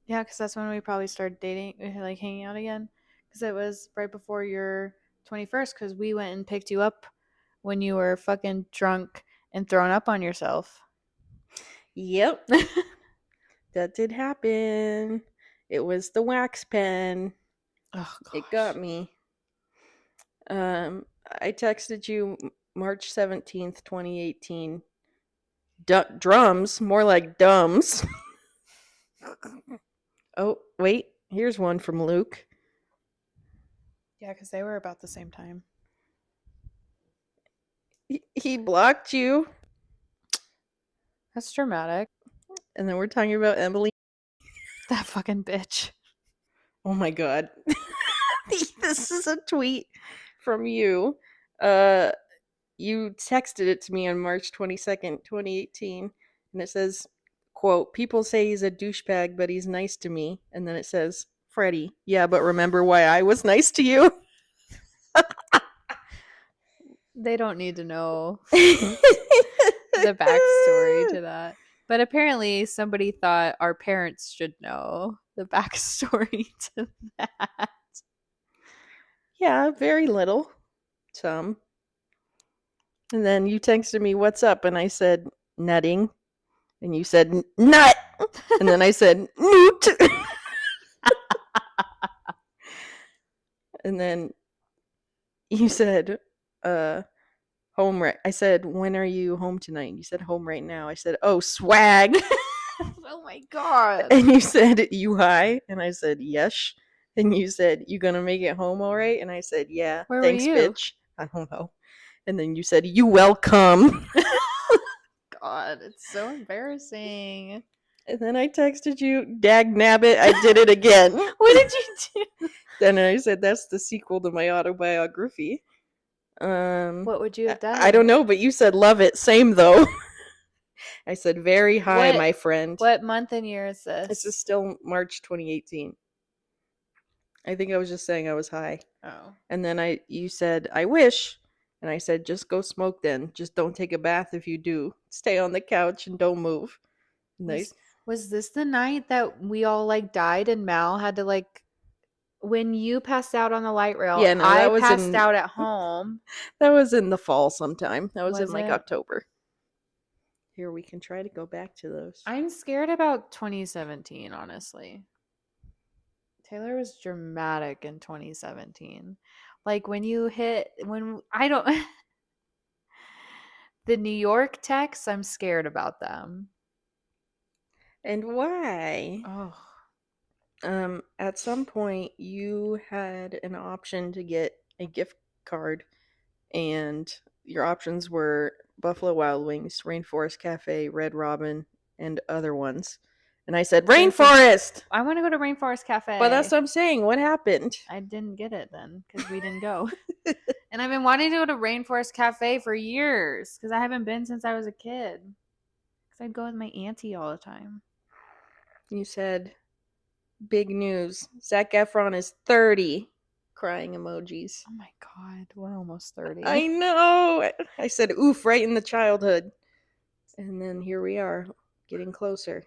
Yeah, because that's when we probably started dating, like hanging out again. Because it was right before your 21st, because we went and picked you up when you were fucking drunk and thrown up on yourself. Yep. That did happen. It was the wax pen. Oh, gosh. It got me. I texted you March 17th, 2018. Drums, more like dumbs. Oh, wait. Here's one from Luke. Yeah, because they were about the same time. He blocked you. That's dramatic. And then we're talking about Emily. That fucking bitch. Oh my God. This is a tweet from you. You texted it to me on March 22nd, 2018. And it says, quote, "People say he's a douchebag, but he's nice to me." And then it says, "Freddie, yeah, but remember why I was nice to you?" They don't need to know the backstory to that. But apparently somebody thought our parents should know the backstory to that. Yeah, very little. Some. And then you texted me, "What's up?" And I said, "Nutting." And you said, "Nut." And then I said, "Newt." And then you said, home right. I said, "When are you home tonight?" And you said, "Home right now." I said, "Oh, swag." Oh my God. And you said, "You high?" And I said, "Yes." And you said, "You gonna make it home all right?" And I said, "Yeah." Where Thanks, were you? bitch. I don't know. And then you said, "You welcome." God, it's so embarrassing. And then I texted you, "Dag nabbit, I did it again." What did you do? Then I said, "That's the sequel to my autobiography." What would you have done? I don't know, but you said, "Love it." Same though. I said, "Very high, my friend." What month and year is this? This is still March 2018. I think I was just saying I was high. Oh. And then you said, "I wish." And I said, "Just go smoke then. Just don't take a bath if you do. Stay on the couch and don't move." Nice. Was this the night that we all like died and Mal had to like when you passed out on the light rail? Yeah, no, I that was passed out at home. That was in the fall sometime. That was in like it? October. Here, we can try to go back to those. I'm scared about 2017, honestly. Taylor was dramatic in 2017. Like when I don't the New York texts, I'm scared about them. And why? Oh. At some point you had an option to get a gift card, and your options were Buffalo Wild Wings, Rainforest Cafe, Red Robin, and other ones. And I said, "Rainforest!" I want to go to Rainforest Cafe. But that's what I'm saying. What happened? I didn't get it then because we didn't go. And I've been wanting to go to Rainforest Cafe for years because I haven't been since I was a kid. Because I'd go with my auntie all the time. You said, "Big news. Zac Efron is 30. Crying emojis. Oh my God. We're almost 30. I know. I said, "Oof," right in the childhood. And then here we are, getting closer.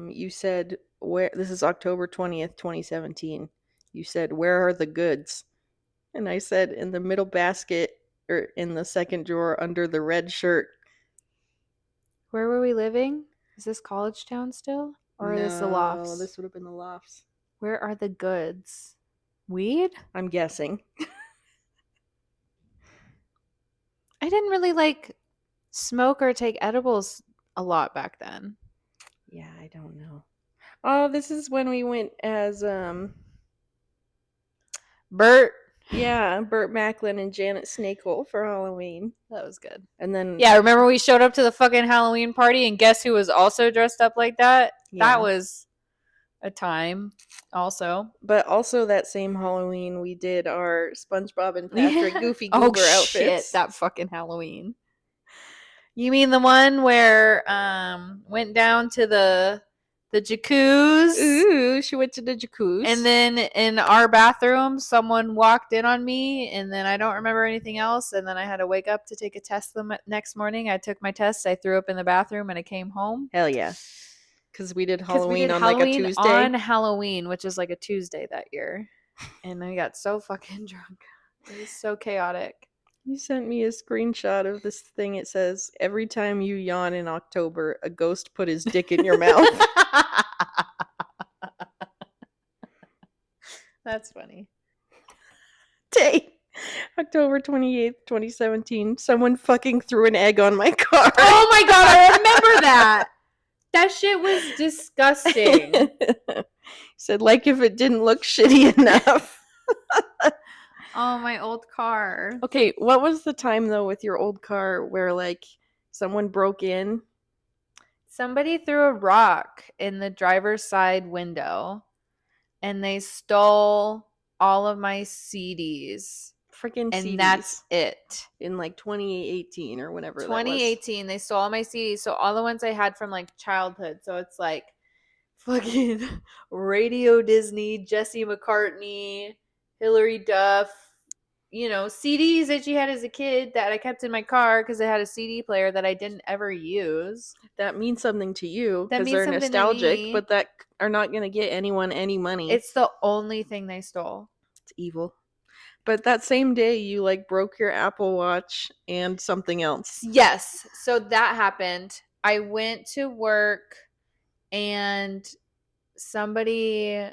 You said, this is October 20th, 2017. You said, "Where are the goods?" And I said, "In the middle basket, or in the second drawer under the red shirt." Where were we living? Is this College Town still? Or is this the Lofts? No, this would have been the Lofts. Where are the goods? Weed? I'm guessing. I didn't really like smoke or take edibles a lot back then. Yeah, I don't know. Oh, this is when we went as Bert. Yeah, Burt Macklin and Janet Snakehole for Halloween. That was good. And then yeah, remember we showed up to the fucking Halloween party and guess who was also dressed up like that? Yeah. That was a time also. But also that same Halloween we did our SpongeBob and Patrick Goofy Goober outfits. Shit, that fucking Halloween. You mean the one where went down to the jacuzzi? Ooh, she went to the jacuzzi. And then in our bathroom, someone walked in on me, and then I don't remember anything else. And then I had to wake up to take a test the next morning. I took my test. I threw up in the bathroom, and I came home. Hell yeah. Because we did Halloween on like a Tuesday. On Halloween, which is like a Tuesday that year. And I got so fucking drunk. It was so chaotic. You sent me a screenshot of this thing. It says, "Every time you yawn in October, a ghost put his dick in your mouth." That's funny. Day, October 28th, 2017. Someone fucking threw an egg on my car. Oh my God, I remember that. That shit was disgusting. Said, like if it didn't look shitty enough. Oh, my old car. Okay, what was the time though with your old car where like someone broke in? Somebody threw a rock in the driver's side window and they stole all of my CDs. Freaking CDs. And that's it. In like 2018 or whatever 2018, they stole all my CDs. So all the ones I had from like childhood. So it's like fucking Radio Disney, Jesse McCartney, Hillary Duff, CDs that you had as a kid that I kept in my car because I had a CD player that I didn't ever use. That means something to you because they're nostalgic, but that are not going to get anyone any money. It's the only thing they stole. It's evil. But that same day, you like broke your Apple Watch and something else. Yes. So that happened. I went to work and somebody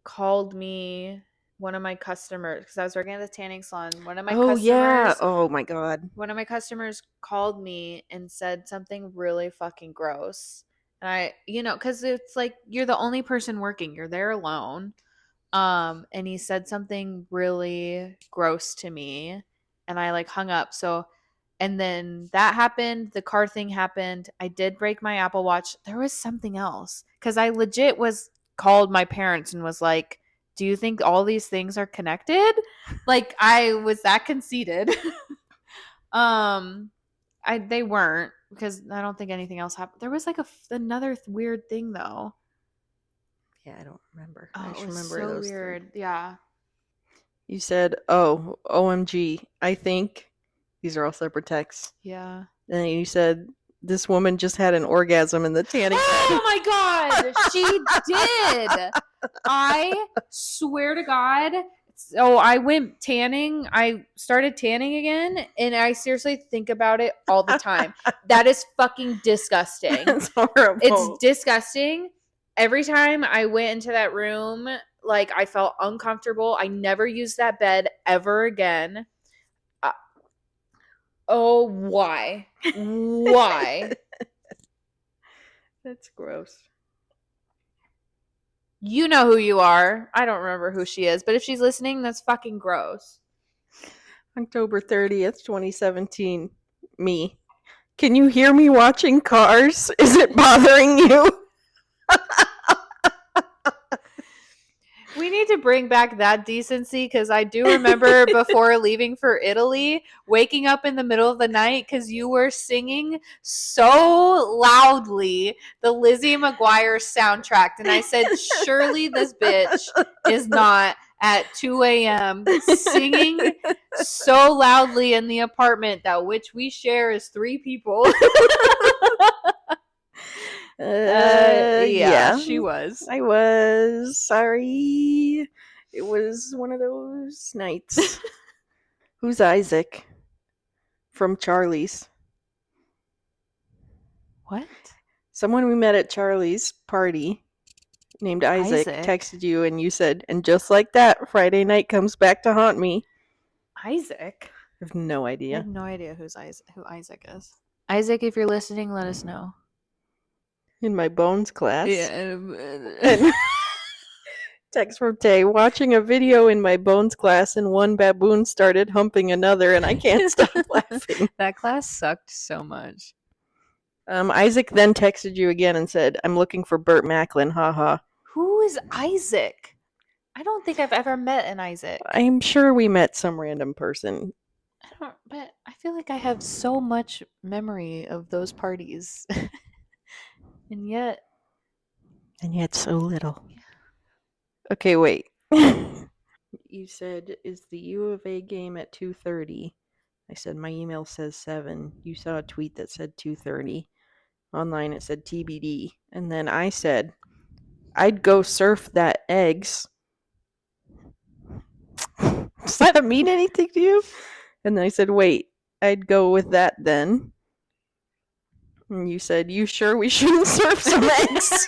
called me, one of my customers, because I was working at the tanning salon. One of my customers. Yeah. Oh my God. One of my customers called me and said something really fucking gross. And because it's like you're the only person working. You're there alone. And he said something really gross to me, and I like hung up. So, and then that happened. The car thing happened. I did break my Apple Watch. There was something else because I legit was called my parents and was like, "Do you think all these things are connected?" Like I was that conceited. They weren't, because I don't think anything else happened. There was like another weird thing though. Yeah, I don't remember. Oh, I just remember remember so those weird. things. Yeah. You said, "Oh, OMG, I think." These are all separate texts. Yeah. And you said, "This woman just had an orgasm in the tanning bed." Oh my God, she did. I swear to God. So I went tanning. I started tanning again, and I seriously think about it all the time. That is fucking disgusting. It's horrible. It's disgusting. Every time I went into that room, like I felt uncomfortable. I never used that bed ever again. Oh, why? Why? That's gross. You know who you are. I don't remember who she is, but if she's listening, that's fucking gross. October 30th, 2017. Me. Can you hear me watching Cars? Is it bothering you? We need to bring back that decency, because I do remember before leaving for Italy, waking up in the middle of the night because you were singing so loudly the Lizzie McGuire soundtrack. And I said, surely this bitch is not at 2 a.m. singing so loudly in the apartment that which we share as 3 people. Yeah, she was. I was. Sorry. It was one of those nights. Who's Isaac? From Charlie's. What? Someone we met at Charlie's party named Isaac texted you, and you said, "And just like that, Friday night comes back to haunt me." Isaac? I have no idea. I have no idea who Isaac is. Isaac, if you're listening, let us know. In my bones class. Yeah. Text from Tay, watching a video in my bones class, and one baboon started humping another, and I can't stop laughing. That class sucked so much. Isaac then texted you again and said, "I'm looking for Burt Macklin, haha." Who is Isaac? I don't think I've ever met an Isaac. I'm sure we met some random person. But I feel like I have so much memory of those parties. And yet so little. Okay, wait. You said, "Is the U of A game at 2:30? I said, "My email says 7. You saw a tweet that said 2:30. Online it said TBD. And then I said, "I'd go surf that eggs." Does that mean anything to you? And then I said, "Wait, I'd go with that then." And you said, "You sure we shouldn't surf some eggs?"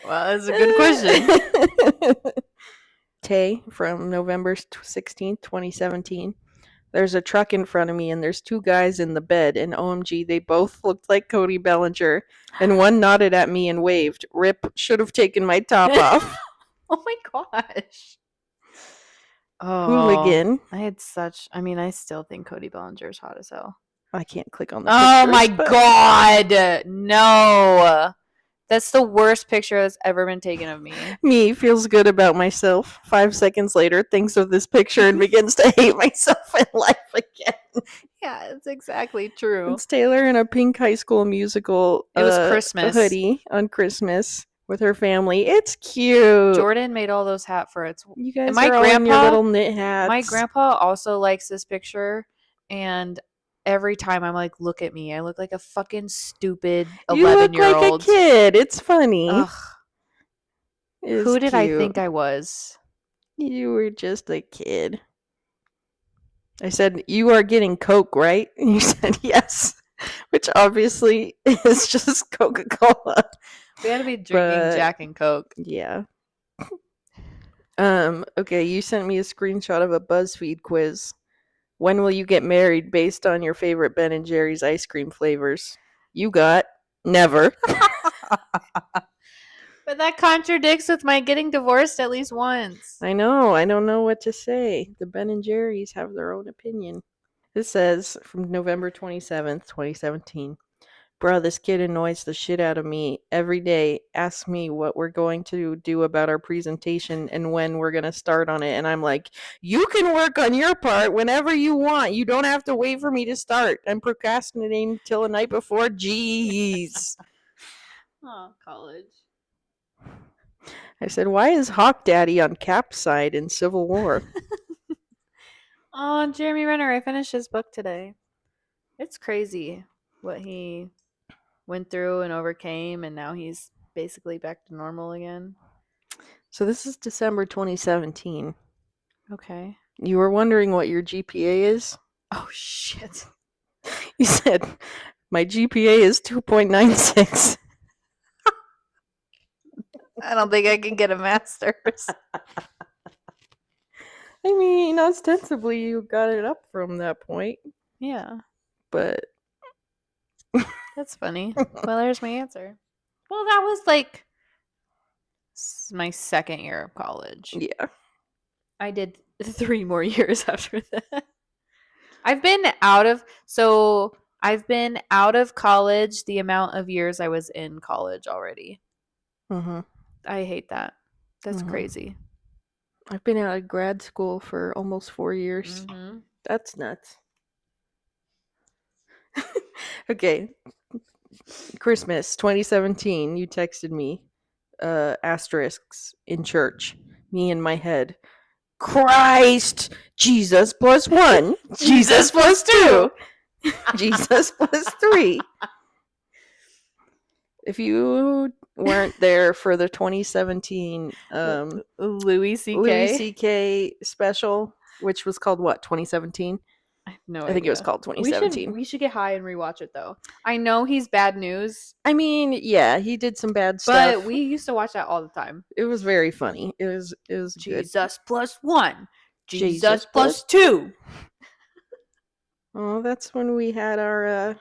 Well, that's a good question. Tay from November 16th, 2017. There's a truck in front of me, and there's 2 guys in the bed, and OMG, they both looked like Cody Bellinger, and one nodded at me and waved. Rip, should have taken my top off. Oh my gosh. Oh, hooligan. I still think Cody Bellinger is hot as hell. I can't click on the pictures. Oh my God. No. That's the worst picture that's ever been taken of me. Me feels good about myself. 5 seconds later, thinks of this picture and begins to hate myself in life again. Yeah, it's exactly true. It's Taylor in a Pink High School Musical. It was Christmas. Hoodie on Christmas with her family. It's cute. Jordan made all those hat fronts. You guys are all in your little knit hats. My grandpa also likes this picture, and every time I'm like, look at me. I look like a fucking stupid 11-year-old. You look like a kid. It's funny. Who did I think I was? You were just a kid. I said, "You are getting Coke, right?" And you said, "Yes," which obviously is just Coca-Cola. We had to be drinking Jack and Coke. Yeah. Okay, you sent me a screenshot of a BuzzFeed quiz. When will you get married based on your favorite Ben and Jerry's ice cream flavors? You got never. But that contradicts with my getting divorced at least once. I know. I don't know what to say. The Ben and Jerry's have their own opinion. This says from November 27th, 2017. Bruh, this kid annoys the shit out of me every day. Asks me what we're going to do about our presentation and when we're going to start on it. And I'm like, you can work on your part whenever you want. You don't have to wait for me to start. I'm procrastinating till the night before. Jeez. Oh, college. I said, why is Hawk Daddy on Cap's side in Civil War? Oh, Jeremy Renner, I finished his book today. It's crazy what he went through and overcame, and now he's basically back to normal again. So this is December 2017. Okay. You were wondering what your GPA is? Oh, shit. You said, my GPA is 2.96. I don't think I can get a master's. I mean, ostensibly you got it up from that point. Yeah. But that's funny. Well, there's my answer. Well, that was like my second year of college. Yeah. I did 3 more years after that. I've been out of college the amount of years I was in college already. Mm-hmm. I hate that. That's crazy. I've been out of grad school for almost 4 years. Mm-hmm. That's nuts. Okay. Christmas 2017, you texted me asterisks in church. Me in my head. Christ, Jesus plus 1, Jesus plus 2, Jesus plus 3. If you weren't there for the 2017 Louis C.K. special, which was called what, 2017? I have no I idea. think it was called 2017. We should get high and rewatch it though. I know he's bad news. I mean, yeah, he did some bad stuff. But we used to watch that all the time. It was very funny. It was Jesus good. plus 1. Jesus plus 2. Oh, that's when we had our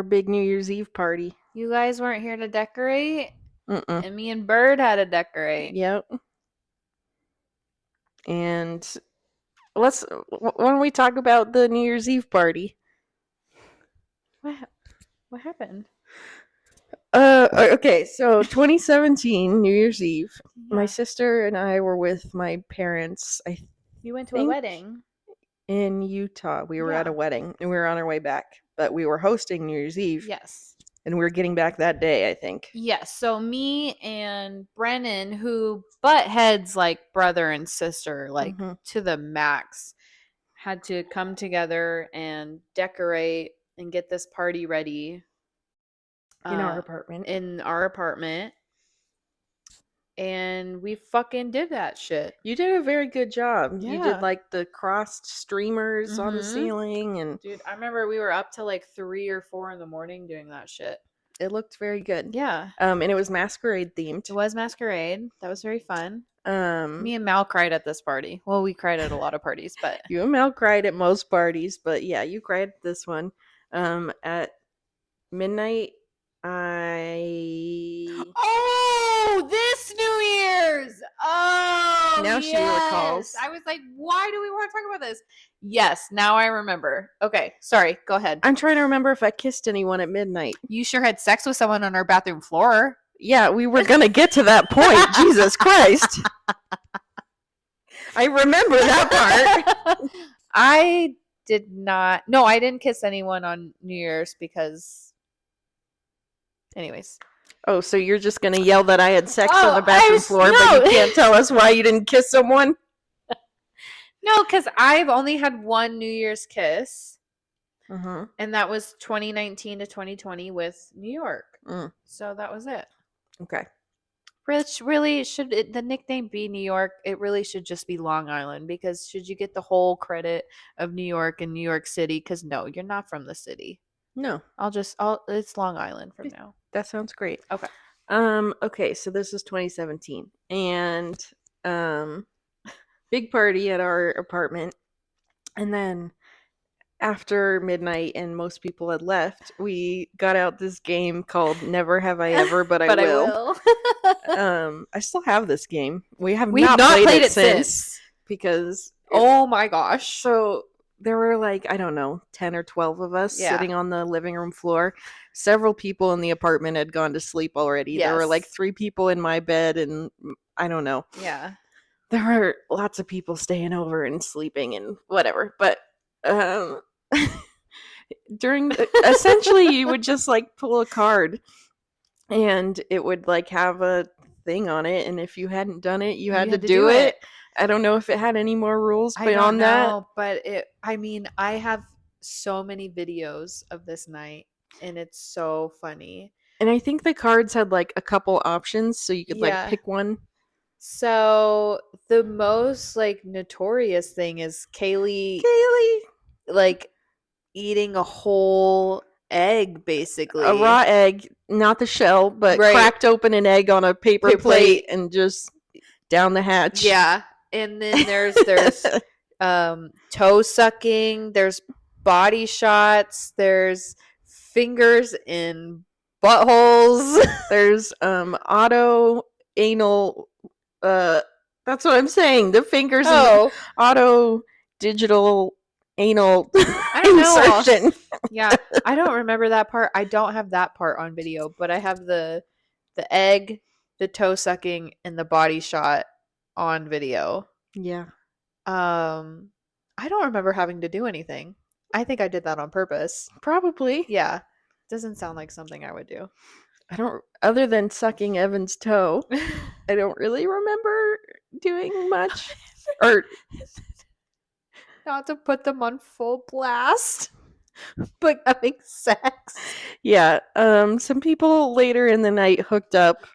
big New Year's Eve party. You guys weren't here to decorate? Mm-mm. And me and Bird had to decorate. Yep. And why don't we talk about the New Year's Eve party? What happened? Okay, so 2017 New Year's Eve, Yeah. my sister and I were with my parents. You went to a wedding in Utah. We were at a wedding and we were on our way back, but we were hosting New Year's Eve. Yes. And we were getting back that day, I think. Yes. So me and Brennan, who butt heads like brother and sister, like to the max, had to come together and decorate and get this party ready in our apartment. And we fucking did that shit. You did a very good job. Yeah. You did like the crossed streamers on the ceiling, and dude, I remember we were up till like 3 or 4 in the morning doing that shit. It looked very good. Yeah. And it was masquerade themed. It was masquerade. That was very fun. Me and Mal cried at this party. Well, we cried at a lot of parties, but you and Mal cried at most parties, but yeah, you cried at this one. At midnight, this New Year's! Oh, now she recalls. I was like, why do we want to talk about this? Yes, now I remember. Okay, sorry, go ahead. I'm trying to remember if I kissed anyone at midnight. You sure had sex with someone on our bathroom floor. Yeah, we were going to get to that point. Jesus Christ. I remember that part. I did not. No, I didn't kiss anyone on New Year's because... Anyways. Oh, so you're just going to yell that I had sex on the bathroom floor, but you can't tell us why you didn't kiss someone? No, because I've only had one New Year's kiss. And that was 2019 to 2020 with New York. So that was it. Okay. Which really should the nickname be New York? It really should just be Long Island, because should you get the whole credit of New York and New York City? Because no, you're not from the city. No. It's Long Island from now. That sounds great. Okay. Okay, so this is 2017. And big party at our apartment. And then after midnight and most people had left, we got out this game called Never Have I Ever, but I Will. I still have this game. We have not played it since because oh my gosh. So there were like, I don't know, 10 or 12 of us sitting on the living room floor. Several people in the apartment had gone to sleep already. Yes. There were like 3 people in my bed, and I don't know. Yeah. There were lots of people staying over and sleeping and whatever. But essentially you would just like pull a card and it would like have a thing on it, and if you hadn't done it, you had to do it. I don't know if it had any more rules beyond that. But I have so many videos of this night, and it's so funny. And I think the cards had like a couple options, so you could like pick one. So the most like notorious thing is Kaylee like eating a whole egg, basically. A raw egg, not the shell, but cracked open an egg on a paper plate and just down the hatch. Yeah. And then there's toe sucking, there's body shots, there's fingers in buttholes, there's auto anal that's what I'm saying. The fingers in auto digital anal insertion. Yeah, I don't remember that part. I don't have that part on video, but I have the egg, the toe sucking, and the body shot on video. Yeah. I don't remember having to do anything. I think I did that on purpose. Probably. Yeah. Doesn't sound like something I would do. Other than sucking Evan's toe, I don't really remember doing much. Or not to put them on full blast, but having sex. Yeah. Some people later in the night hooked up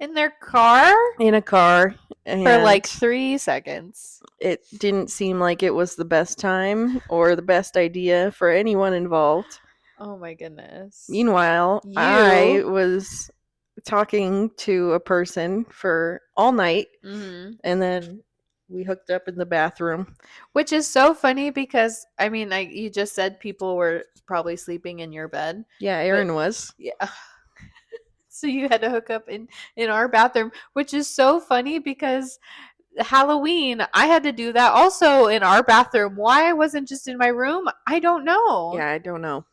in their car? In a car. For like 3 seconds. It didn't seem like it was the best time or the best idea for anyone involved. Oh my goodness. Meanwhile, I was talking to a person for all night, and then we hooked up in the bathroom. Which is so funny because, I mean, you just said people were probably sleeping in your bed. Yeah, Aaron was. Yeah. So you had to hook up in our bathroom, which is so funny because Halloween, I had to do that also in our bathroom. Why I wasn't just in my room, I don't know. Yeah, I don't know.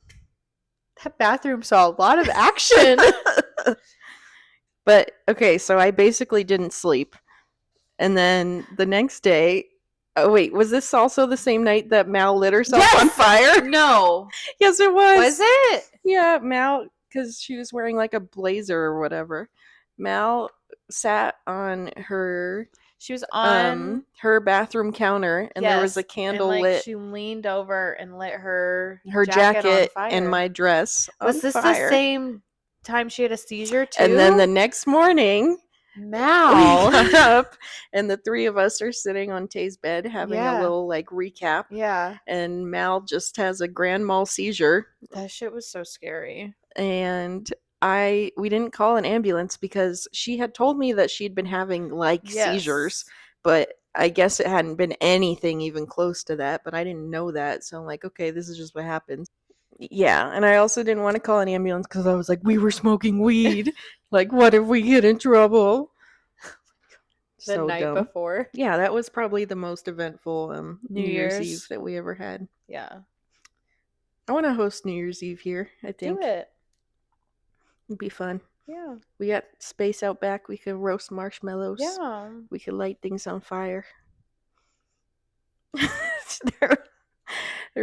That bathroom saw a lot of action. But, okay, so I basically didn't sleep. And then the next day, oh wait, was this also the same night that Mal lit herself on fire? No. Yes, it was. Was it? Yeah, Mal, because she was wearing like a blazer or whatever. Mal sat on her... She was on her bathroom counter, and there was a candle lit. She leaned over and lit her jacket on fire. And my dress Was this fire. The same time she had a seizure too? And then the next morning, Mal we got up, and the 3 of us are sitting on Tay's bed having a little like recap. Yeah. And Mal just has a grand mal seizure. That shit was so scary. And we didn't call an ambulance because she had told me that she'd been having seizures, but I guess it hadn't been anything even close to that, but I didn't know that. So I'm like, okay, this is just what happens. Yeah. And I also didn't want to call an ambulance because I was like, we were smoking weed. Like, what if we get in trouble? The night before. Yeah. That was probably the most eventful New Year's Eve that we ever had. Yeah. I want to host New Year's Eve here, I think. Do it. It'd be fun. Yeah. We got space out back. We could roast marshmallows. Yeah. We could light things on fire. There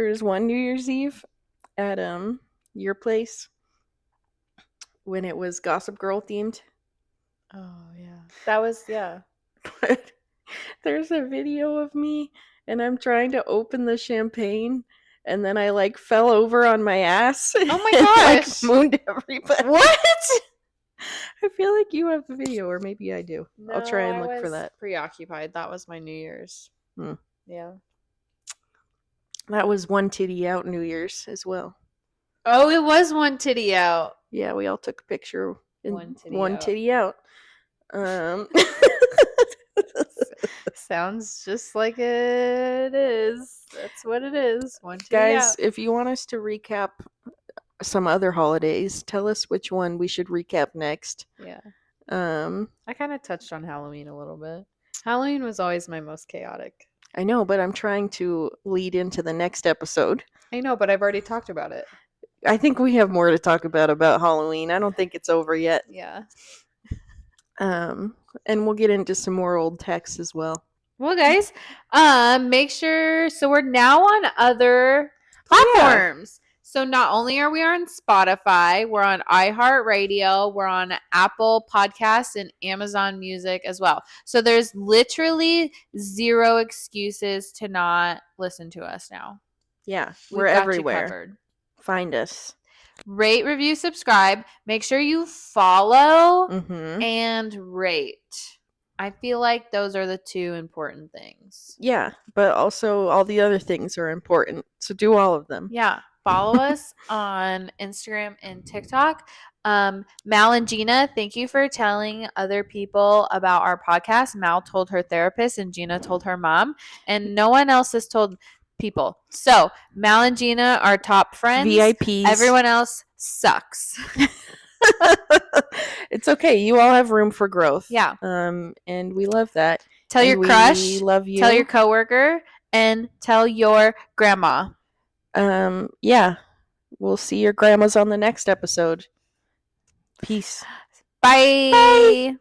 was one New Year's Eve at your place when it was Gossip Girl themed. Oh yeah. That was But there's a video of me and I'm trying to open the champagne. And then I like fell over on my ass. Oh my gosh! Like, mooned everybody. What? I feel like you have the video, or maybe I do. No, I'll try and look for that. Preoccupied. That was my New Year's. Yeah. That was one titty out New Year's as well. Oh, it was one titty out. Yeah, we all took a picture. One titty out. Titty out. Sounds just like it is. That's what it is. Guys, if you want us to recap some other holidays, tell us which one we should recap next. Yeah. I kind of touched on Halloween a little bit. Halloween was always my most chaotic. I know, but I'm trying to lead into the next episode. I know, but I've already talked about it. I think we have more to talk about Halloween. I don't think it's over yet. Yeah. And we'll get into some more old texts as well. Well, guys, make sure. So we're now on other platforms. Yeah. So not only are we on Spotify, we're on iHeartRadio, we're on Apple Podcasts and Amazon Music as well. So there's literally zero excuses to not listen to us now. Yeah, we're everywhere. Find us. Rate, review, subscribe. Make sure you follow and rate. I feel like those are the two important things. Yeah, but also all the other things are important. So do all of them. Yeah. Follow us on Instagram and TikTok. Mal and Gina, thank you for telling other people about our podcast. Mal told her therapist and Gina told her mom. And no one else has told people. So Mal and Gina are top friends. VIPs. Everyone else sucks. It's okay. You all have room for growth. Yeah. And we love that. Tell your crush. We love you. Tell your coworker and tell your grandma. Yeah. We'll see your grandmas on the next episode. Peace. Bye. Bye.